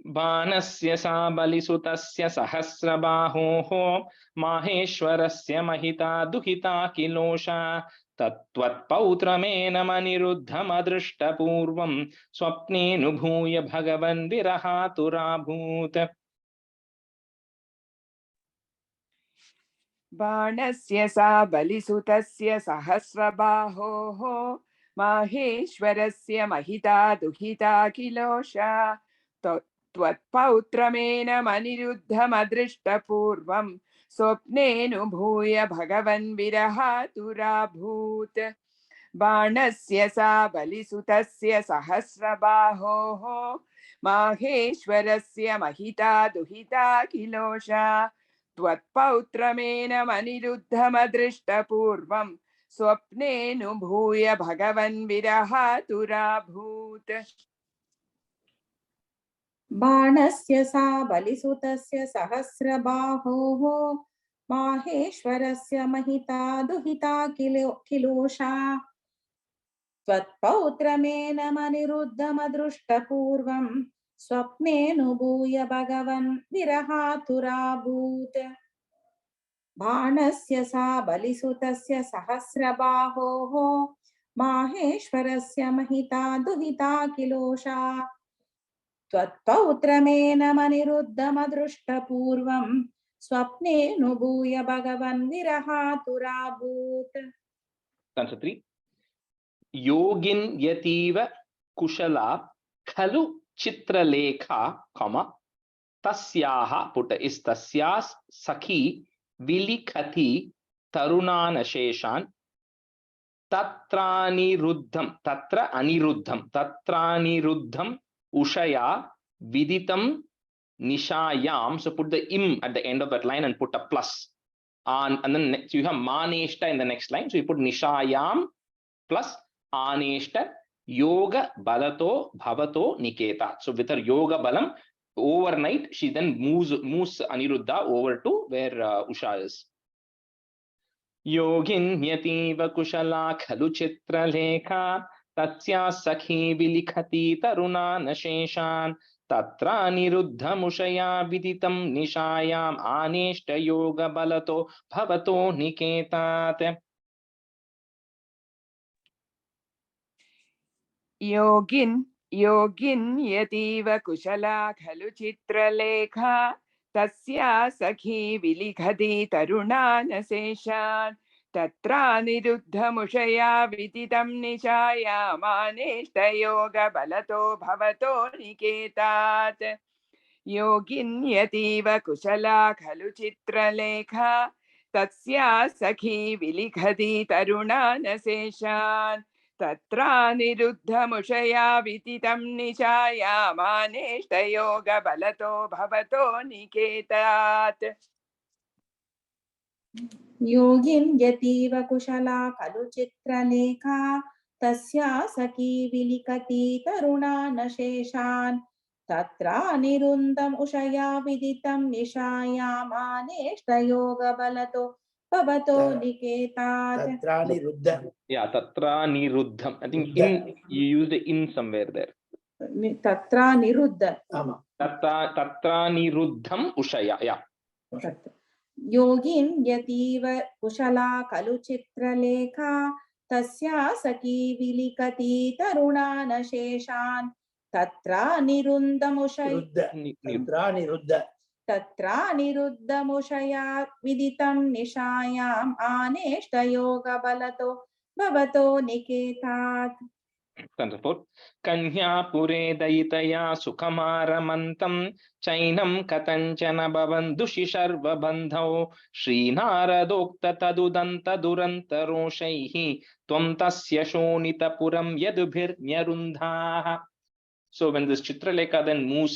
Banasya sa balisutasya sahasrabahoho maheshwarasya mahita duhita kilosha तत्त्वत्पौत्रमेनमनिरुद्धमदृष्टपूर्वं स्वप्नेऽनुभूय भगवन् विरहातुराभूत्.
बाणस्य सा बलिसुतस्य सहस्रबाहोः माहेश्वरस्य महिता दुहिता किलोषा त्वत्पौत्रमेनमनिरुद्धमदृष्टपूर्वं स्वप्नेऽनुभूय भगवन् विरहातुराभूत्. बाणस्य सा बलिसुतस्य सहस्रबाहोः माहेश्वरस्य महिता दुहिता किलोषा त्वत्पौत्रमेनमनिरुद्धमदृष्टपूर्वं स्वप्नेऽनुभूय भगवन् विरहातुराभूत्.
बाणस्य सा बलिसुतस्य सहस्रबाहोः माहेश्वरस्य महिता दुहिता किलोषा त्वत्पौत्रमेनमनिरुद्धमदृष्टपूर्वं स्वप्नेऽनुभूय भगवन् विरहातुराभूत्. बाणस्य सा बलिसुतस्य सहस्रबाहोः माहेश्वरस्य महिता दुहिता किलोषा त्वत्पौत्रमेनमनिरुद्धमदृष्टपूर्वं स्वप्नेऽनुभूय भगवन् विरहातुराभूत्.
Stanza 3. Yogin yativa kushala khalu chitralekha, tasyaha, put is tasyas sakhi vilikhati tarunanasheshan tatraniruddham ushaya viditam nishayam. So put the im at the end of that line and put a plus. And then next, you have maneshta in the next line. So you put nishayam plus aneshta yoga balato bhavato niketa. So with her yoga balam, overnight she then moves Aniruddha over to where Usha is. Yogin yativa kushala khalu chitra lekha tatsya sakhi vilikhati taruna nasheshan tatra niruddhamushaya viditam nishayam aneshta yoga balato bhavato niketat.
योगिन् यतीव कुशला खलु चित्रलेखा तस्या सखी विलिखति तरुणानशेषान् तत्रानिरुद्धमुषया विदितं निशायामानेष्टयोगबलतो भवतो निकेतात्. योगिन् यतीव कुशला खलु चित्रलेखा तस्या सखी विलिखति तरुणानशेषान् तत्रानिरुद्धमुषया विदितं निशायामानेष्टयोगबलतो भवतो निकेतात्.
योगिन् यतीव कुशला खलु चित्रलेखा तस्या सखी विलिखति तरुणानशेषान् तत्रानिरुद्धम् उषया विदितं निशायामानेष्टयोगबलतो भवतो निकेतात्.
Yeah, tatraniruddham. I think in, you used the in somewhere there.
Tatraniruddha.
Tatraniruddham ushaya. Yeah.
योगिन् यतीव कुशला खलु चित्रलेखा तस्या सखी विलिखति तरुणानशेषान् तत्रानिरुद्धमुषया विदितं निशायाम् आनेष्टयोगबलतो भवतो निकेतात्.
कन्यापुरे दयितया सुखमारमन्तं चैनं कथञ्चन भवन्दुषि शर्वबन्धौ श्रीनारदोक्त तदुदन्तदुरन्तरोषैः त्वं तस्य शोणितपुरं यदुभिर्न्यरुन्धाः. So when this Chitralekha then moves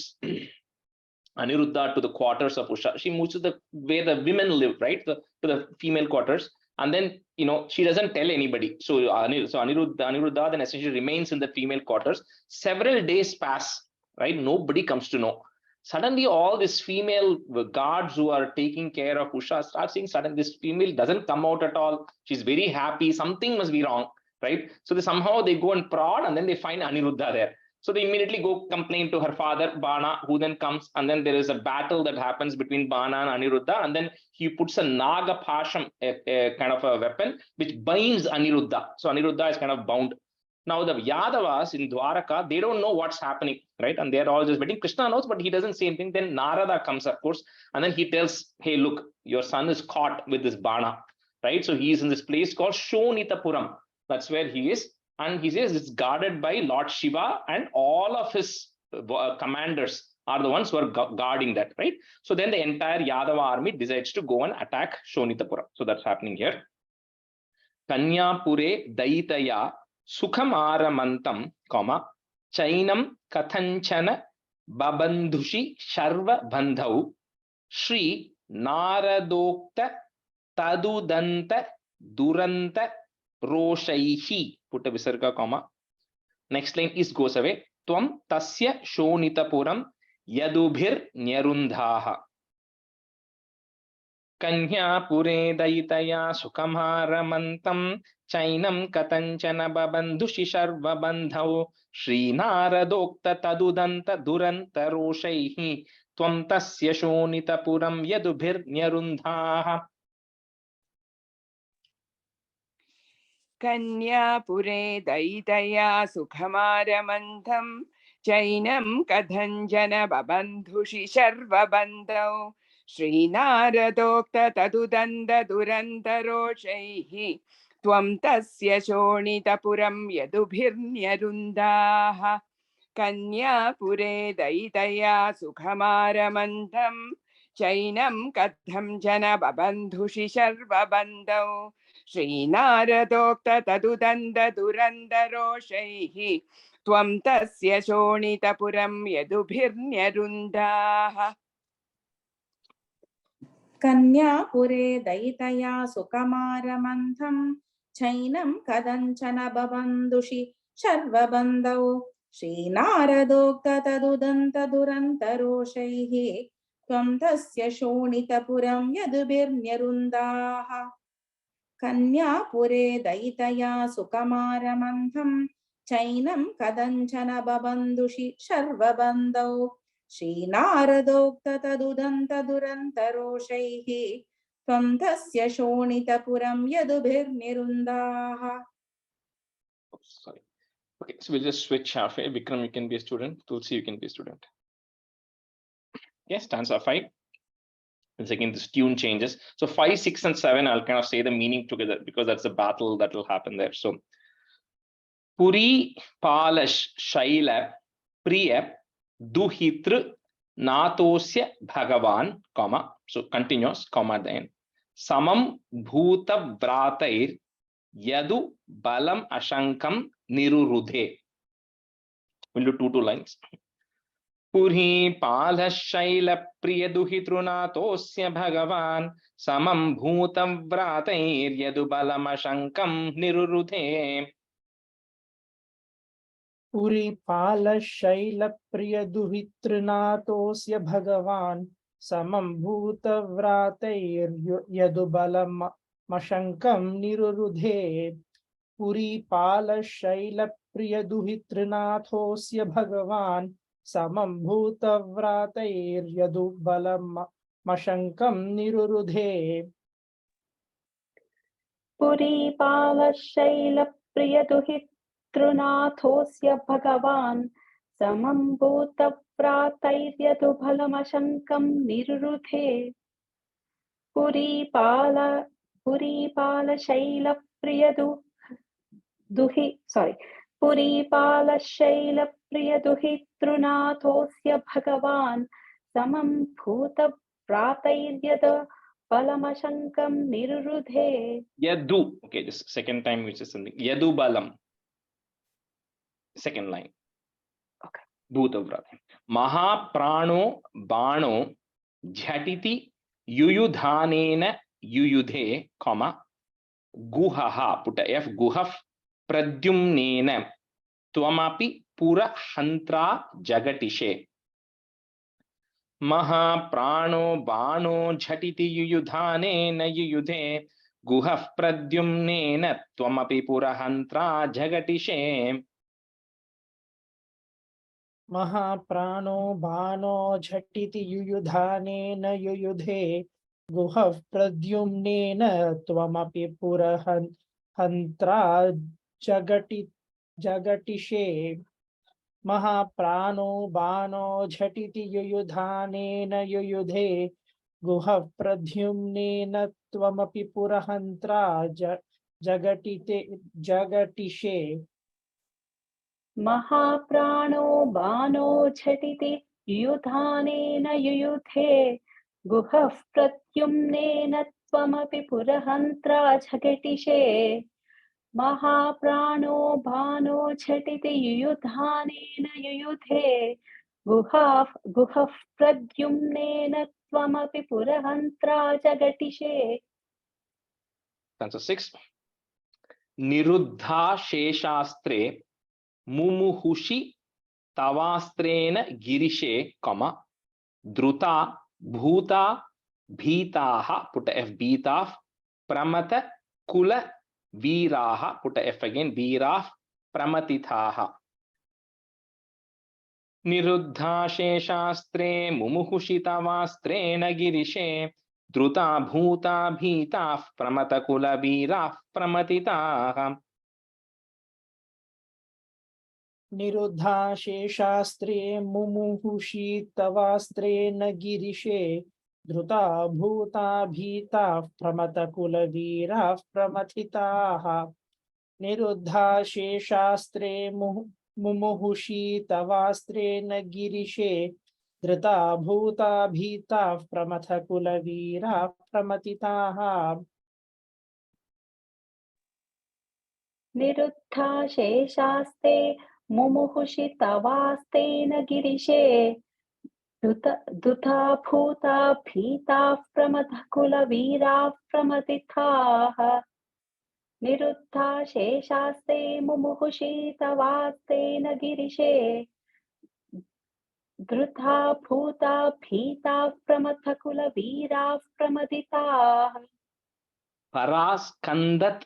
Aniruddha to the quarters of Usha, she moves to the where the women live, right? To the female quarters. And then, she doesn't tell anybody. So Aniruddha then essentially remains in the female quarters. Several days pass, right? Nobody comes to know. Suddenly, all these female guards who are taking care of Usha start seeing suddenly this female doesn't come out at all. She's very happy. Something must be wrong, right? So somehow they go and prod and then they find Aniruddha there. So they immediately go complain to her father, Bana, who then comes, and then there is a battle that happens between Bana and Aniruddha, and then he puts a Naga Pasham, a kind of a weapon, which binds Aniruddha. So Aniruddha is kind of bound. Now the Yadavas in Dwaraka, they don't know what's happening, right? And they're all just waiting. Krishna knows, but he doesn't say anything. Then Narada comes, of course, and then he tells, hey, look, your son is caught with this Bana, right? So he's in this place called Shonitapuram. That's where he is. And he says it's guarded by Lord Shiva, and all of his commanders are the ones who are guarding that, right? So then the entire Yadava army decides to go and attack Shonitapuram. So that's happening here. Kanyapure Daitaya Sukham Aramantam, Chainam Kathanchana Babandhushi Sharva Bandhau Shri Naradokta Tadudanta Duranta Roshaihi. Put a visarga comma. Next line is goes away. Tvam tasya shonitapuram yadubhir nyarundhaha. Kanya pure daitaya sukhamaramantam chainam katanchana babandhushi sharva bandhau Shri Naradokta tadudanta duranta roshaihi. Tvam tasya shonitapuram yadubhir nyarundhaha.
Kanyapure daitaya sukhamaramantem chainam kadhanjana babandhushi sharva bandhau Shri Naradokta tadudanda durantaroshaihi Tvam tasya shonitapuram yadubhirnyarundaha. Kanyapure daitaya sukhamaramantam chainam kadhanjana babandhushi sharva bandhau Shri Naradokta tadudanda durandaroshaihi Tvam tasya shonitapuram yadubhirnyarundaha.
Kanyapure daitaya sukamaramandham chainam kadanchana babandhushi sharvabandhau Shri Naradokta tadudanta durantaroshaihi Tvam tasya shonitapuram yadubhirnyarundaha. Kanyapure daitaya sukamaramandham chainam kadanchana babandhushi sharvabandhau Shri Naradokta tadudanta durantaroshaihi Tvam tasya shonitapuram yadubhirnyarundaha.
Sorry. Okay, so we'll just switch halfway. Vikram, you can be a student. Tulsi, you can be a student. Yes, stanza 5. Once again, this tune changes. So 5, 6, and 7, I'll kind of say the meaning together because that's the battle that will happen there. So Puri Palash Shaila Priya Duhitr Natosya Bhagavan, comma. So continuous, comma at the end. Samam Bhuta Vratair Yadu Balam Ashankam Nirurudhe. We'll do two lines. Puri Palashaila Priyaduhitrunatosya Bhagavan Samam Bhutam Vratair Yadu Balam Ashankam Nirurudhe.
Puri Palashaila Priyaduhitrunatosya Bhagavan Samam Bhuta Vratair Yadu Balam Ashankam Nirurudhe. Puri Palashaila Priyaduhitrunatosya Bhagavan Samam Bhuta Vratair Yadu Balam Ashankam Nirurudhe.
Puri Palashaila Priyaduhitrunatosya Bhagavan Samam Bhuta Vratair Yadu Balam Ashankam Nirurudhe. Puri Palashaila Puri Palashaila Priyaduhitrunatosya Bhagavan Samam Bhuta Vratair Yadu Balam Ashankam Nirurudhe.
Yadu. Okay, this second time which is something. Yadu Balam. Second line.
Okay.
Bhuta Vratair. Maha Prano Bano Jhatiti Yuyudhanena Yuyudhe, comma. Guhaha, put a F, Guhaf Pradyumnena Tvamapi Pura Hantra Jagatishe. Maha Prano Bano Jhatiti Yuyudhanena Yuyudhe Guhaf Pradyumnena Tvamapi Pura Hantra Jagatishe.
महाप्राणो बाणो झटिति युयुधानेन युयुधे गुहः प्रद्युम्नेन त्वमपि पुरहन्त्रा जगटिषे महाप्राणो बाणो झटिति युयुधानेन युयुधे गुहः प्रद्युम्नेन त्वमपि पुरहन्त्रा जगटिषे
महाप्राणो बाणो झटिति युयुधानेन युयुधे गुहः प्रद्युम्नेन त्वमपि पुरहन्त्रा झगटिषे महाप्राणो बाणो झटिति युयुधानेन युयुधे गुहः प्रद्युम्नेन त्वमपि पुरहन्त्रा जगटिषे.
Stanza 6. Niruddha sheshastre mumuhushi tavastrena girishe, comma, druta bhuta bhitaha, put a F, bhitaf, pramata kula viraha, put a F again, viraf, pramatithaha. Niruddha sheshastre mumuhushi tavastrena girishe, druta bhuta bhitaf, pramata kula viraf, pramatitaha.
निरुद्धा शेषास्त्रे मुमुहुषि तवास्त्रेण गिरिशे धृता भूता भीताः प्रमथकुलवीराः प्रमथिताः निरुद्धा शेषास्त्रे मुमुहुषि तवास्त्रेण गिरिशे धृता भूता भीताः प्रमथकुलवीराः प्रमथिताः
निरुद्धा शेषास्ते मुमुहुषि तवास्तेन गिरिशे दुता भूता भीताः प्रमथकुलवीराः प्रमथिताः निरुद्धा शेषास्ते मुमुहुषि तवास्तेन गिरिशे धृता भूता भीताः प्रमथकुलवीराः प्रमथिताः.
Paraskandat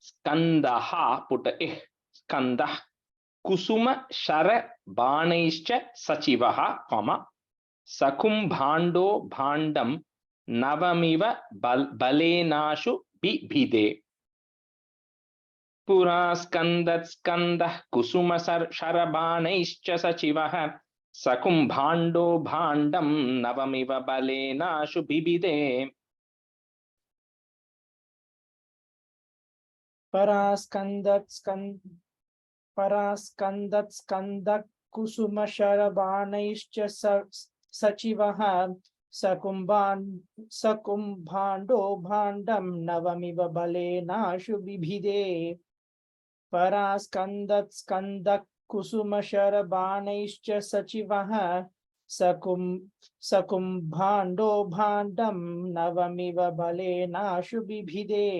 skandaha, put a ih, skandah, kusuma shara banaischa sachivaha, comma, sakumbhando bhandam navamiva balenashu bibhide. Puraskandat skandah kusuma shara banaischa sachivaha, sakumbhando bhandam navamiva balenashu bibhide.
परास्कंदत् कुसुमशरबाणैश्च सचिवः सकुम्भाण्डो भाण्डं नवमिव बलेनाशु बिभिदे परास्कंदत् कुसुमशरबाणैश्च सचिवः सकुम्भाण्डो भाण्डं नवमिव बलेनाशु बिभिदे.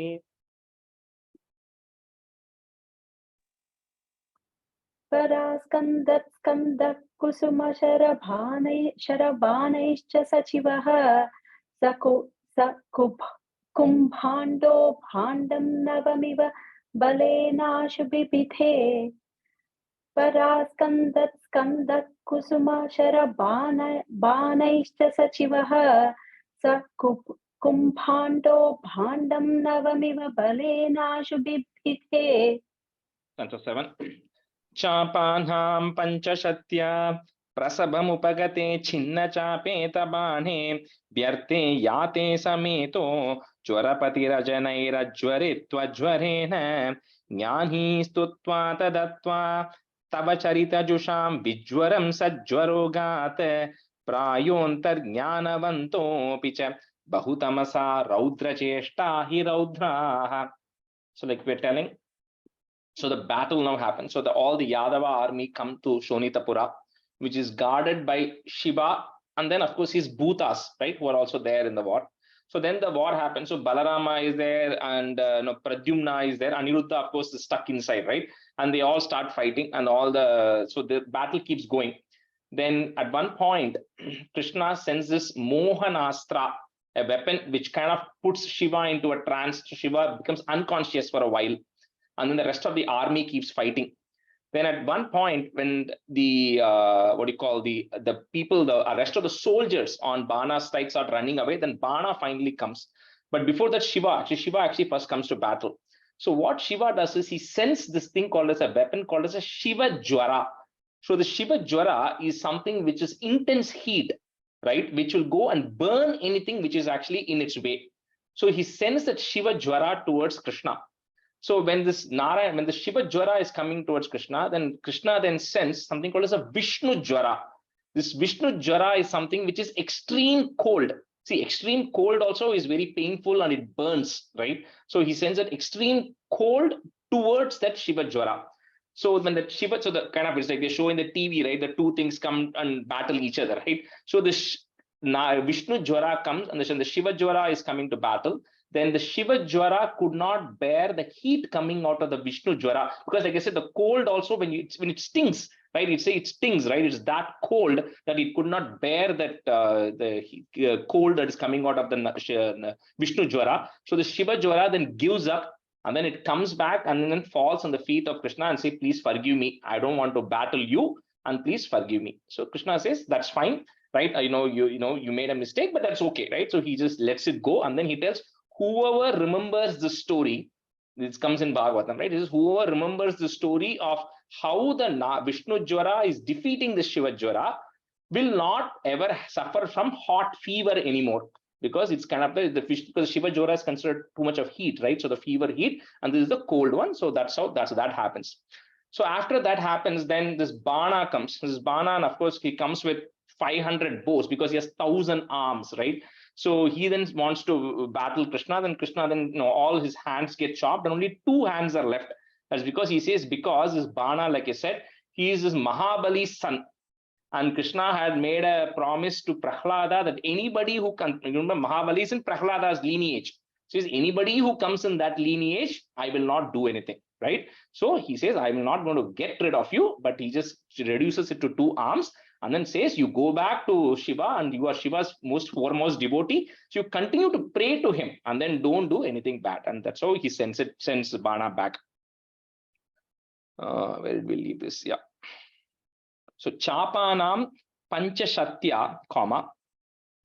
परास्कन्दत् कुसुमशरबाणैश्च सचिवः कुम्भाण्डो भाण्डं नवमिव बलेनाशु बिभिदे परास्कन्दत् कुसुमशरबाणैश्च सचिवः कुम्भाण्डो भाण्डं नवमिव बलेनाशु बिभिदे.
Stanza 7. Chapanham panchashatya prasabhamupagate chinna chapeta bane vyarte yate sameto jwarapati rajanairajwaritva jwarena jnani stutva tadatva tava charita jusham vijwaram sajwarogat prayontar jnanavanto picha bahutamasa raudra cheshta hi raudraha. So like we're telling, so the battle now happens. So all the Yadava army come to Shonitapura, which is guarded by Shiva, and then of course his Bhutas, right, who are also there in the war. So then the war happens. So Balarama is there, and Pradyumna is there. Aniruddha, of course, is stuck inside, right? And they all start fighting, and so the battle keeps going. Then at one point, Krishna sends this Mohanastra, a weapon which kind of puts Shiva into a trance. So Shiva becomes unconscious for a while. And then the rest of the army keeps fighting. Then at one point, when the the people, the rest of the soldiers on Bana's side start running away, then Bana finally comes. But before that, Shiva actually first comes to battle. So what Shiva does is he sends this thing called as a weapon called as a Shiva Jwara. So the Shiva Jwara is something which is intense heat, right? Which will go and burn anything which is actually in its way. So he sends that Shiva Jwara towards Krishna. So when the Shiva Jwara is coming towards Krishna, then Krishna then sends something called as a Vishnu Jwara. This Vishnu Jwara is something which is extreme cold. See, extreme cold also is very painful and it burns, right? So he sends an extreme cold towards that Shiva Jwara. So when the Shiva, so the kind of, it's like they show in the TV, right? The two things come and battle each other, right? So the Vishnu Jwara comes, and the Shiva Jwara is coming to battle. Then the Shiva Jwara could not bear the heat coming out of the Vishnu Jwara, because like I said, the cold also, when it stings, right? It stings, right? It's that cold that it could not bear that the cold that is coming out of the Vishnu Jwara. So the Shiva Jwara then gives up, and then it comes back and then falls on the feet of Krishna and say, please forgive me. I don't want to battle you, and please forgive me. So Krishna says, that's fine, right? You made a mistake, but that's okay, right? So he just lets it go, and then he tells, whoever remembers the story, this comes in Bhagavatam, right? This is whoever remembers the story of how the Vishnu Jwara is defeating the Shiva Jwara will not ever suffer from hot fever anymore, because it's kind of because Shiva Jwara is considered too much of heat, right? So the fever heat, and this is the cold one. So that's how that happens. So after that happens, then this Bana comes. This Bana, and of course he comes with 500 bows because he has 1,000 arms, right? So he then wants to battle Krishna. Then Krishna, all his hands get chopped, and only 2 hands are left. That's because he says, because this Bana, like I said, he is this Mahabali's son. And Krishna had made a promise to Prahlada that anybody who can, remember, Mahabali is in Prahlada's lineage. So says, anybody who comes in that lineage, I will not do anything, right? So he says, I'm not going to get rid of you, but he just reduces it to 2 arms. And then says, you go back to Shiva, and you are Shiva's foremost devotee. So you continue to pray to him, and then don't do anything bad. And that's how he sends Bana back. Where did we leave this? Yeah. So Chapanam Panchashatya,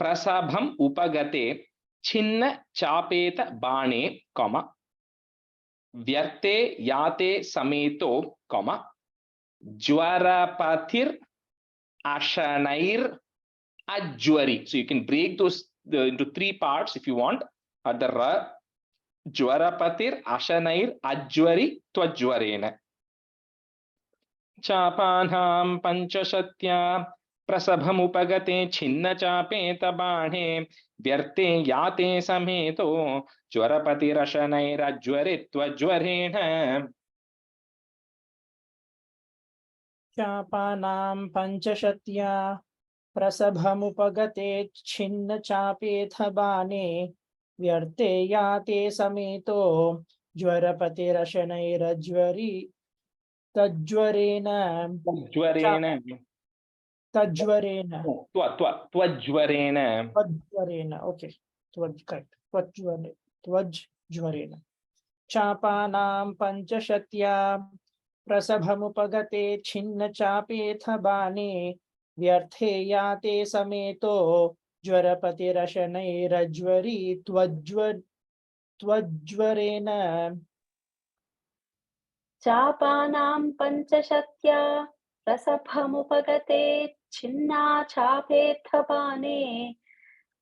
Prasabham Upagate Chinna Chapeta Bane, Vyarte Yate Sameto, Jwarapathir Ashanair Ajwari. So you can break those into 3 parts if you want. At the Ra, Jwarapathir Ashanair Ajwari Twajwarena. Chapanham Panchashatya Prasabhamupagate Chinna Chapeta Bane Vyarte Yate Sameto Jwarapathir Ashanair Ajwari Twajwarena.
Chapanam Panchashatya Prasabhamupagate Chinna Chapetha Bane Vyarte Yate Sameto Jwarapati Rashanai Rajwari Tajwarena. Okay. Correct. Twajwarena. Chapanam Panchashatya Prasabhamupagate Chinna Chapetha Bane Vyarthe Yate Sameto Jwarapati Rashanai Rajwari Twajwarena.
Chapanam Panchashatya Prasabhamupagate Chinna Chapetha Bane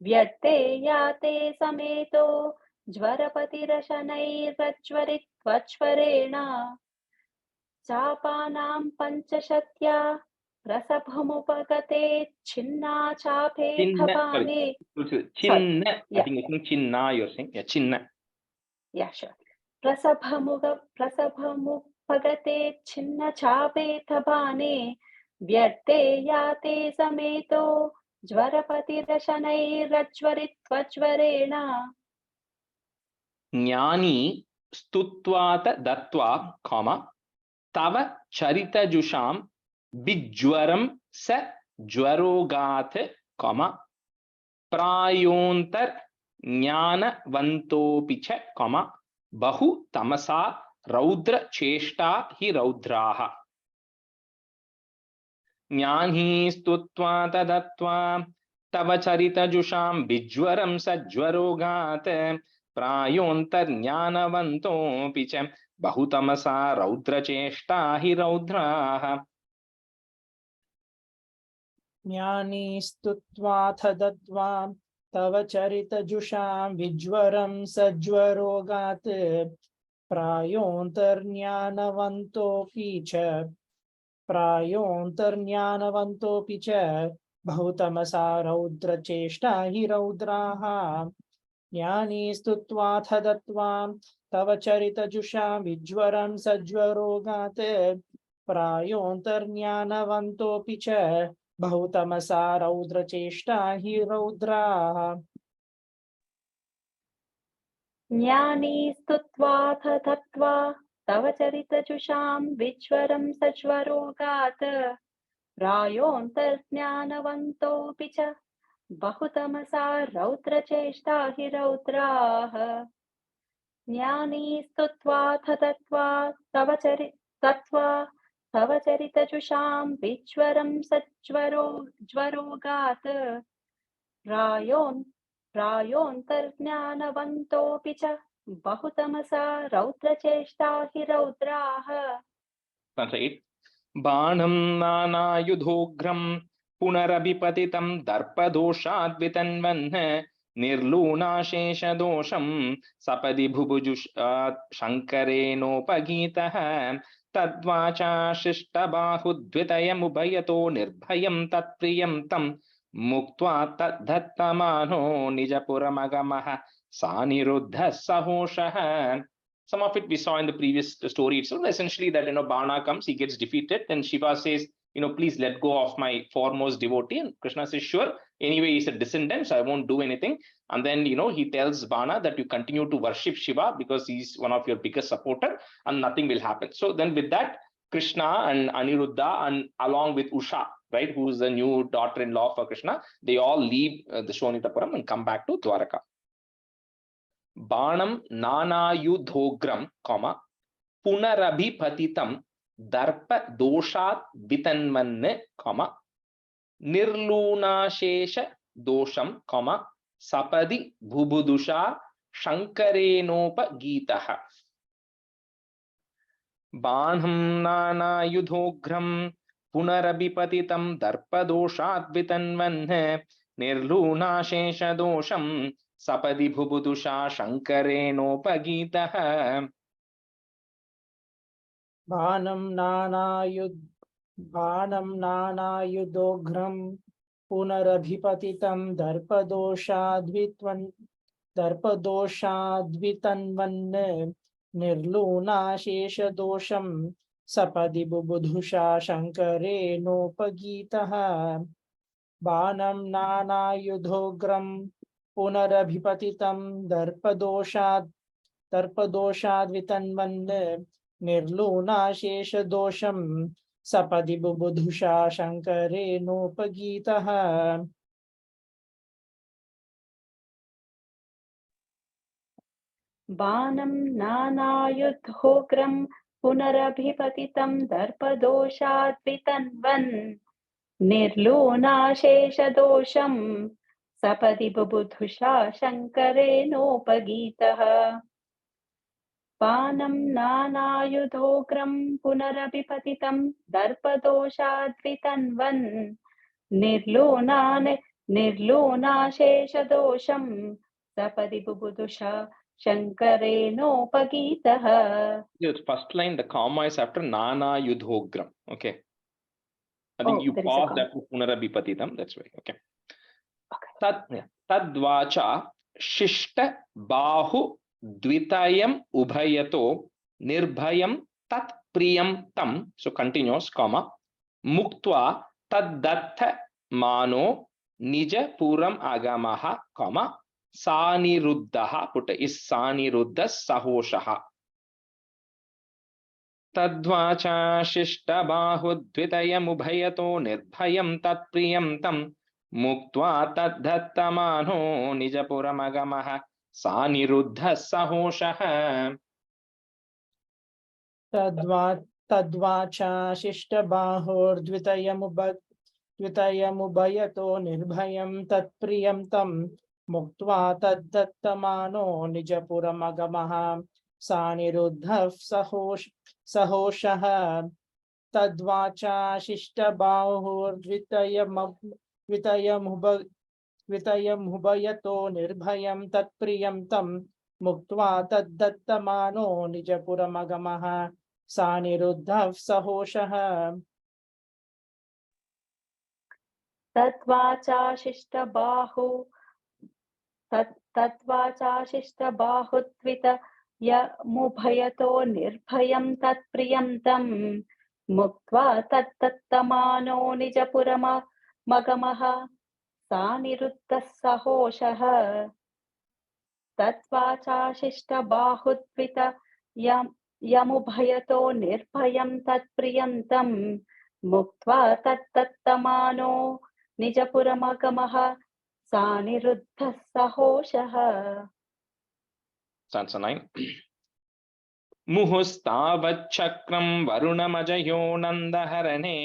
Vyarte Yate Sameto Jwarapati Rashanai Rajwari Twajwarena. Chapanam Panchashatya Prasabhamupagate Chinna Chapetha Bane.
Chinna. I think it's Chinna, you're saying. Yeah, Chinna.
Yeah, sure. Prasabhamupagate Chinna Chapetha Bane Vyarte Yate Sameto Jwarapati Rashanai Rajwari Twajwarena.
Jnani Stutvata Dattva, Tava Charita Jusham Bijwaram Sa Jwarogat, Prayontar Jnana Vantopicha, Bahu Tamasa Raudra Cheshta Hi Raudraha. ज्ञानी स्तुत्वा तदत्वा तव चरितजुषां विज्वरं सज्वरोगात् प्रायोऽन्तर्ज्ञानवन्तोऽपि च बहुतमसा रौद्रचेष्टा हि रौद्राः।
ज्ञानी स्तुत्वाथ दत्वा तव चरितजुषां विज्वरं सज्वरोगात् प्रायोऽन्तर्ज्ञानवन्तोऽपि च बहुतमसा रौद्रचेष्टा हि रौद्राः। ज्ञानी स्तुत्वाथ दत्वा तव चरितजुषां विज्वरं सज्वरोगात् प्रायोऽन्तर्ज्ञानवन्तोऽपि च बहुतमसा रौद्रचेष्टा हि रौद्राः।
ज्ञानी स्तुत्वाथ दत्वा तव चरितजुषां विज्वरं सज्वरोगात् प्रायोऽन्तर्ज्ञानवन्तोऽपि च बहुतमसा रौद्रचेष्टा हि रौद्राः। ज्ञानी स्तुत्वाथ दत्वा तव चरितजुषां विज्वरं सज्वरोगात् प्रायोऽन्तर्ज्ञानवन्तोऽपि च बहुतमसा रौद्रचेष्टा हि रौद्राः।
बाणं नानायुधोग्रं पुनरभिपतितं दर्पदोषाद्वितन्वन् निर्लूनाशेषदोषं सपदि भुभुजुषा शङ्करेणोपगीतः तद्वाचा शिष्टबाहुद्वितयमुभयतो निर्भयं तत्प्रियं तं मुक्त्वा तद्धत्तमानो निजपुरमगमः सानिरुद्धः सहोषः. Some of it we saw in the previous story itself. Essentially, that Bana comes, he gets defeated, and Shiva says, please let go of my foremost devotee. And Krishna says, sure. Anyway, he's a descendant, so I won't do anything. And then he tells Bana that you continue to worship Shiva because he's one of your biggest supporter, and nothing will happen. So then, with that, Krishna and Aniruddha, and along with Usha, right, who is the new daughter-in-law for Krishna, they all leave the Shonitapuram and come back to Dwaraka. बाणं नानायुधोग्रं पुनरभिपतितं दर्पदोषात् वितन्वन् निर्लूनाशेष दोषं सपदि भुभुदुषा शङ्करेणोपगीतः. बाणं नानायुधोग्रं पुनरभिपतितं दर्पदोषात् वितन्वन् निर्लूनाशेषदोषं सपदि भुभुदुषा शङ्करेणोपगीतः.
बाणं नानायुधोग्रं पुनरभिपतितं दर्पदोषाद्वितन्वन् निर्लूनाशेषदोषं सपदि बुबुधुषा शङ्करेणोपगीतः. बाणं नानायुधोग्रं पुनरभिपतितं दर्पदोषाद्वितन्वन् निर्लूनाशेषदोषं सपदि बुबुधुषा शङ्करेणोपगीतः.
बाणं नानायुधोग्रं पुनरभिपतितं दर्पदोषाद्वितन्वन् निर्लूनाशेषदोषं सपदि बुबुधुषा शङ्करेणोपगीतः. बाणं नानायुधोग्रं पुनरभिपतितं दर्पदोषाद्वितन्वन् निर्लूनाशेषदोषं सपदि बुबुधुषा शङ्करेणोपगीतः.
First line, the comma is after Nana Yudhogram. Okay. I think you paused after Punarabhipatitam. That's right. Okay. Tadvacha Shishta Bahu Dvitayam Ubhayato Nirbhayam Tat Priyam Tam. So continuous, comma. Muktva Taddattha Mano Nija Puram Agamaha, comma. Saniruddaha, put is Sanirudda Sahoshaha. Tadvacha Shishta Bahudvitayam Ubhayato Nirbhayam Tatpriyam Tam Muktva Tadhattamano Nijapuramagamaha Saniruddha Sahoshaha.
Tadvacha shishta bahurdvitayamubayato nirbhayam tatpriyam tam muktva taddattamano nijapuramagamaha saniruddhav sahoshaha Tadvacha shishta bahurdvitayamhubayato nirbhayam tatpriyam tam muktva taddattamano nijapuramagamaha saniruddhav sahoshaha.
Tatvacha shishta bahudvita yamubhayato nirbhayam tatpriyam tam muktva taddattamano nijapurama magamaha saniruddhah sahoshaha. Tatvacha shishta bahudvita yamubhayato nirbhayam tatpriyam tam muktva taddattamano nijapuramagamaha saniruddhah sahoshaha.
Stanza 9. Muhustavaccakram varunamajayo nandaharane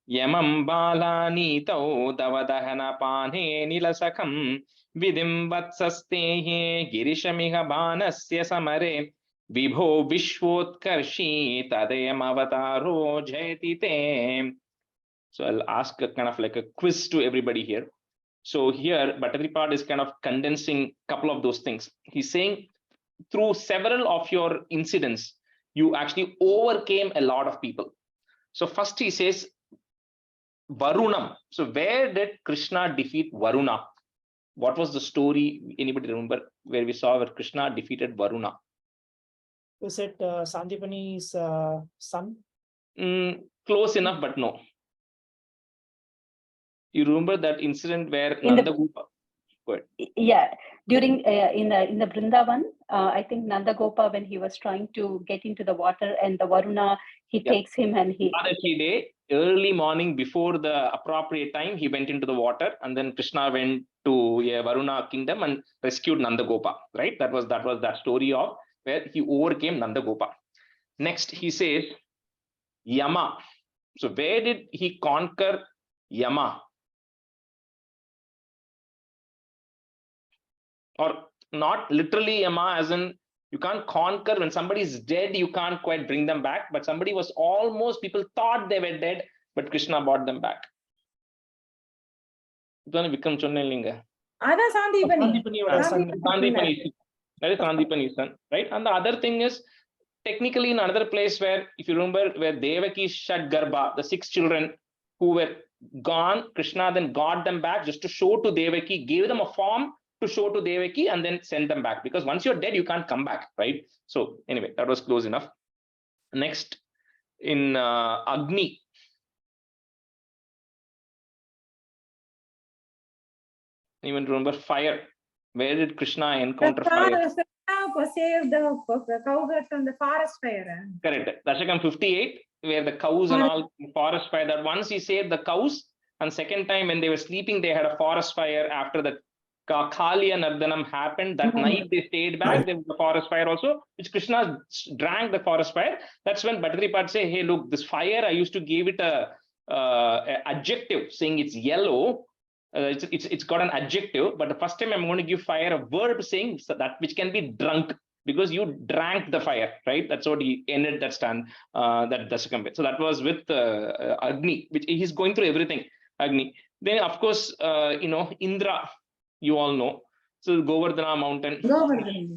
yamam balanitau davadahana pane nilasakam vidim vatsastehe girishamiha banasya samare vibho vishwotkarshi tadayam avataro jayati te. So I'll ask a kind of like a quiz to everybody here. So here Bhattacharya is kind of condensing a couple of those things. He's saying through several of your incidents, you actually overcame a lot of people. So first he says Varunam. So where did Krishna defeat Varuna? What was the story? Anybody remember where we saw where Krishna defeated Varuna?
Was it Sandipani's son?
Close enough, but no. You remember that incident where
In the-
Nanda Gopa? Go ahead.
Yeah, during in the Vrindavan, I think Nanda Gopa, when he was trying to get into the water, and the Varuna, he takes him and he.
Adaki day, early morning before the appropriate time, he went into the water, and then Krishna went to Varuna kingdom and rescued Nanda Gopa. Right? That was that story of where he overcame Nanda Gopa. Next, he says Yama. So where did he conquer Yama? Or not literally Yama, as in you can't conquer when somebody is dead, you can't quite bring them back. But somebody was almost, people thought they were dead, but Krishna brought them back. Vikram Chonnellinga.
Sandipani.
Sandipani. That is Sandipani's son, right? And the other thing is, technically in another place where, if you remember, where Devaki Shad Garbha, the 6 children who were gone, Krishna then got them back just to show to Devaki, gave them a form to show to Devaki and then send them back, because once you're dead, you can't come back, right? So anyway, that was close enough. Next, in Agni. Even remember fire. Where did Krishna encounter fire?
Krishna saved the cowherd from the forest fire.
Correct. Dasakam 58, where the cows and all forest fire. That once he saved the cows, and second time when they were sleeping, they had a forest fire after the Kaliya Nardanam happened. That night they stayed back. There was a forest fire also, which Krishna drank the forest fire. That's when Bhattacharya say, hey, look, this fire, I used to give it a adjective, saying it's yellow. It's got an adjective, but the first time I'm going to give fire a verb saying so that which can be drunk, because you drank the fire, right? That's what he ended that stand, that Dasakam with. So that was with Agni, which he's going through everything. Agni. Then of course, Indra, you all know. So Govardhana mountain,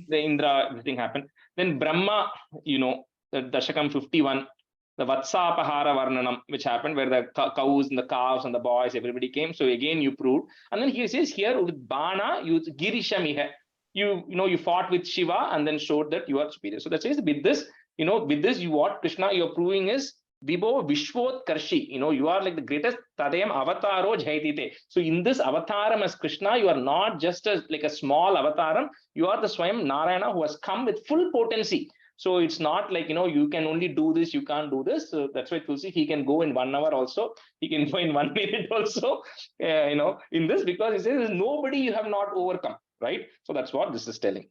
the Indra, everything happened. Then Brahma, the Dasakam 51. The Vatsapahara Varnanam, which happened where the cows and the calves and the boys, everybody came. So again, you proved. And then he says here with Bana, you Girishamiha. You fought with Shiva and then showed that you are superior. So that says with this, what Krishna you're proving is Vibho Vishwotkarshi. You are like the greatest Tadayam Avataro Jayatite. So in this avataram as Krishna, you are not just like a small avataram. You are the Swayam Narayana who has come with full potency. So it's not like, you can only do this, you can't do this. So that's why Tulsi, he can go in 1 hour also. He can go in 1 minute also, in this, because he says there's nobody you have not overcome, right? So that's what this is telling.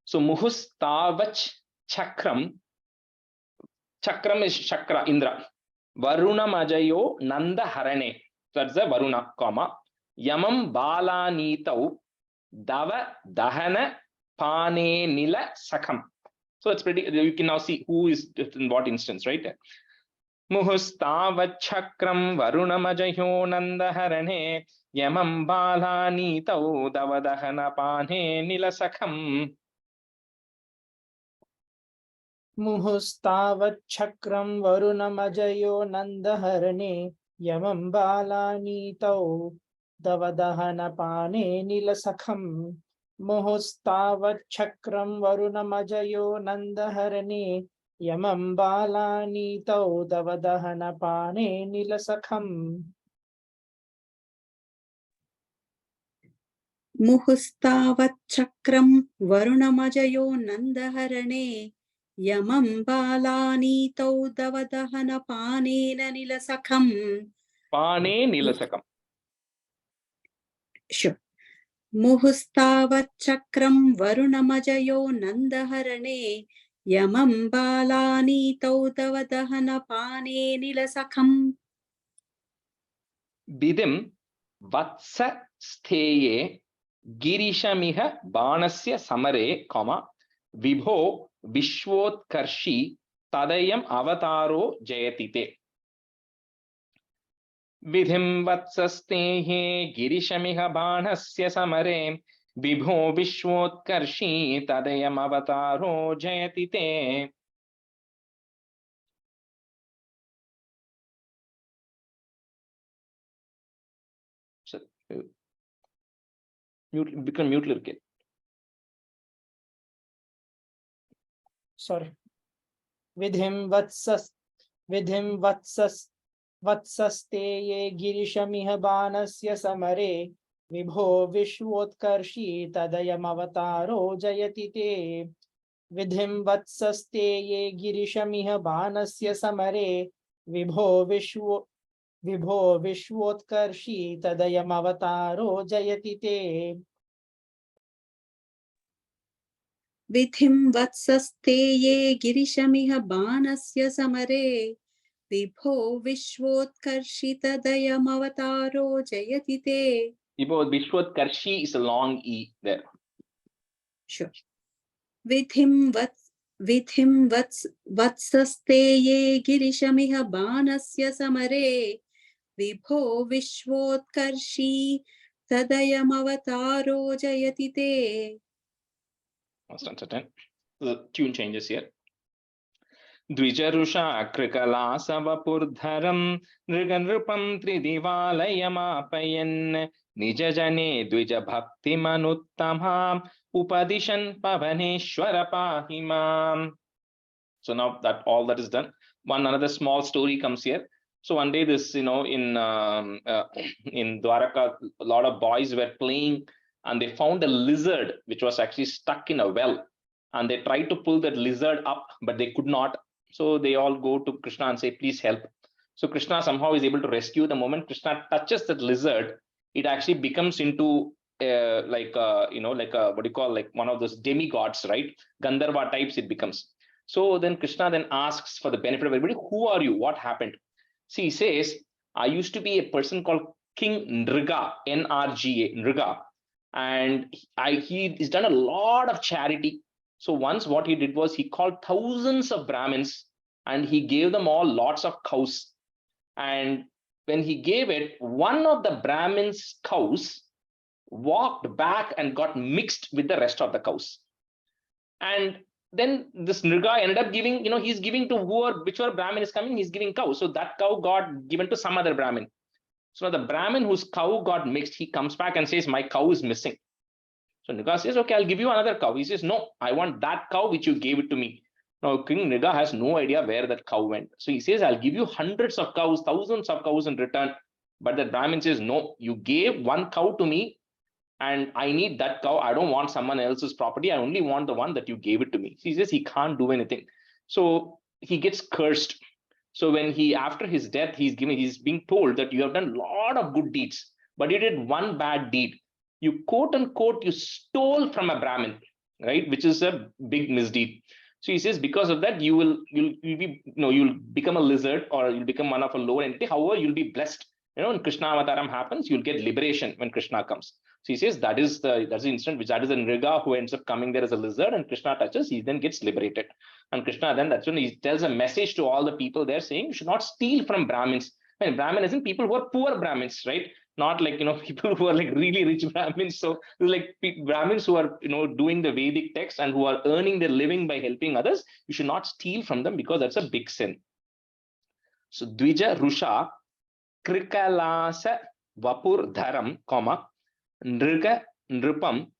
So Muhustavach Chakram Chakram is Chakra, Indra. Varuna Majayo Nanda Harane. That's the Varuna, comma. Yamam Balanitau Dava Dahana Pane Nila Sakam. So it's pretty, you can now see who is in what instance, right? Muhustavat Chakram Varuna Majayo Nanda Harane Yamam Balanitau Dava Dahana Pane Nila Sakam.
मुहुस्तावत् चक्रं वरुणमजयो नन्दहरणे यमं बालानीतौ दवदहनपाने नीलसखम् मुहुस्तावत् चक्रं वरुणमजयो नन्दहरणे यमं बालानीतौ दवदहनपाने नीलसखम्
मुहुस्तावच्चक्रं वरुणमजयो नन्दहरणे यमं बालानीतौ दवदहनपानेन नीलसखम्
Pane Nilasakam.
Sure. मुहुस्तावच्चक्रं वरुणमजयो नन्दहरणे यमं बालानीतौ दवदहनपाने नीलसखम्
Bidim Vatsa Stheye Girishamiha Banasya Samare, comma, Vibho Vishwotkarshi Tadayam Avataro Jayatite. Vidhim Vatsastehe Girishamiha Banasya Samare Vibho Vishwotkarshi Tadayam Avataro Jayatite. Become mute little kid.
Sorry. Vidhim Vatsaste ye Girishamiha Banasya Samare Vibho Vishwotkarshi Tadayam Avataro Jayatite Vidhim Vatsaste ye Girishamiha Banasya Samare Vibho Vishwotkarshi Tadayam Avataro Jayatite
विधिं वत्सस्ते ये गिरिशमिह बाणस्य समरे विभो विश्वोत्कर्षितदयमवतारो जयति ते.
Vishwotkarshi is a long E there.
Sure. विधिं वत्सस्ते ये गिरिशमिह बाणस्य समरे विभो विश्वोत्कर्षी तदयमवतारो जयति ते.
The tune changes here. Dvijarusha Krikala Savapurdharam Nriganrupam Tridivalayamapayan Nijajane Dvija Bhakti Manuttamam Upadishan Pavaneshwara Pahimam. So now that all that is done, another small story comes here. So one day this, in Dwaraka, a lot of boys were playing and they found a lizard which was actually stuck in a well, and they tried to pull that lizard up, but they could not. So they all go to Krishna and say, please help. So Krishna somehow is able to rescue. The moment Krishna touches that lizard, it actually becomes into like one of those demigods, right? Gandharva types it becomes. So then Krishna then asks for the benefit of everybody, who are you? What happened? See, he says, I used to be a person called King Nriga, N-R-G-A, Nriga. And he's done a lot of charity. So once what he did was he called thousands of Brahmins and he gave them all lots of cows. And when he gave it, one of the Brahmins' cows walked back and got mixed with the rest of the cows. And then this Nriga ended up giving, he's giving to whichever Brahmin is coming, he's giving cow. So that cow got given to some other Brahmin. So the Brahmin whose cow got mixed, he comes back and says, my cow is missing. So Nriga says, okay, I'll give you another cow. He says, no, I want that cow which you gave it to me. Now King Nriga has no idea where that cow went. So he says, I'll give you hundreds of cows, thousands of cows in return. But the Brahmin says, no, you gave one cow to me and I need that cow. I don't want someone else's property. I only want the one that you gave it to me. He says he can't do anything. So he gets cursed. So when after his death, he's being told that you have done a lot of good deeds, but you did one bad deed. You quote unquote, you stole from a Brahmin, right? Which is a big misdeed. So he says, because of that, you'll be, you'll become a lizard, or you'll become one of a lower entity. However, you'll be blessed. When Krishna Avataram happens, you'll get liberation when Krishna comes. So he says that's the instant, that is the Nriga who ends up coming there as a lizard, and Krishna touches, he then gets liberated. And Krishna then, that's when he tells a message to all the people there saying, you should not steal from Brahmins. When Brahmin isn't people who are poor Brahmins, right? Not like, people who are like really rich Brahmins. So like Brahmins who are, doing the Vedic text and who are earning their living by helping others, you should not steal from them, because that's a big sin. So Dvija Rusha Krikalasa Vapur Dharam, Nriga Nrupam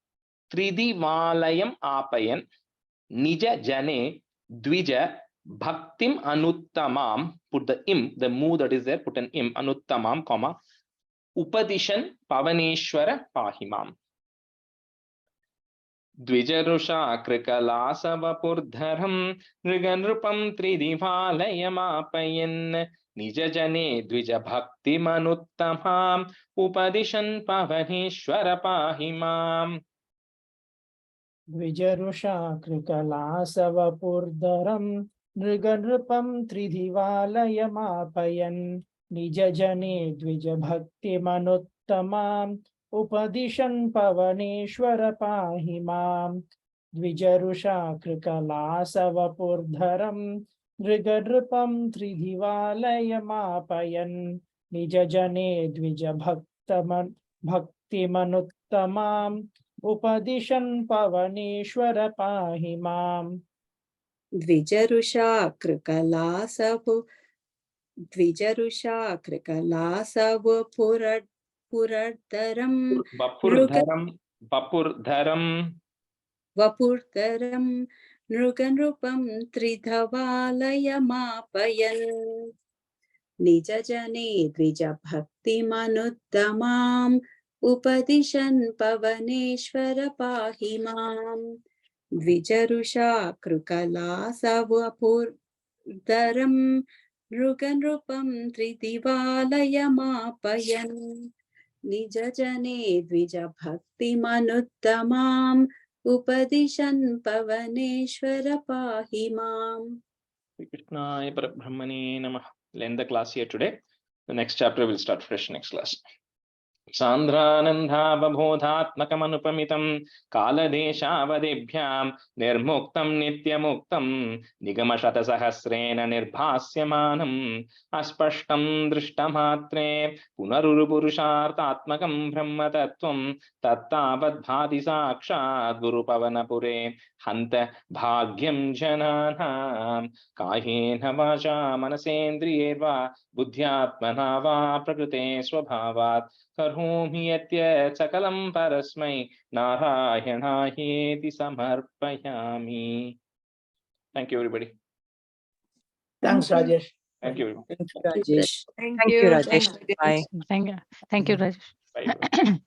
Tridivalayam Apayan Nija Jane Dvija Bhaktim Anuttamam, put the im, the mu that is there, put an im, Anuttamam, Upadishan Pavaneshwara Pahimam. Dvijarusha Krikalasa Vapurdharam Nriganrupam Tridivalayamapayan Nijajane Dvija Bhakti Manuttamam Upadishan Pavaneshwara Pahimam.
Dvijarusha Krikalasa Vapurdharam Nriganrupam Tridhivalayamapayan Nijajane Dvija Bhakti Manuttamam Upadishan Pavaneshwara Pahimam. Dvijarusha Krikalasa Vapurdharam Nriganrupam Tridhivalayamapayan Nijajane Dvija Bhakti Manuttamam Upadishan Pavaneshwara Pahimam.
Dvijarusha Krikalasa Vapurdharam Nruganrupam Tridhavalayamapayan Nijajane Dvija Bhakti Manuttamam Upadishan Pavaneshwara Pahimam. Dvijarusha Krikalasa Vapurdharam Nruganrupam Tridivalayamapayan Nijajane Dvija Bhakti Manuttamam Upadishan Pavaneshwara Pahimam.
Krishnaya Parabrahmane Namah. We'll end the class here today. The next chapter will start fresh next class. Sandranandhabodhatmakamanupamitam kaladeshavadebhyam nirmuktam nityamuktam nigamashatasahasrena nirbhasyamanam aspashtam drishtamatre punarurupurushartatmakam brahmatattvam tattabadbhati sakshat gurupavanapure hanta bhagyam jananam kahena vacha manasendriyerva buddhyatmana va prakrite swabhavat Karhomi yatyat sakalam parasmai narayanaayeti samarpayami. Thank you, everybody.
Thanks, Rajesh.
Thank you, everybody.
Thank you, Rajesh. Bye.
Thank you, Rajesh.
Bye.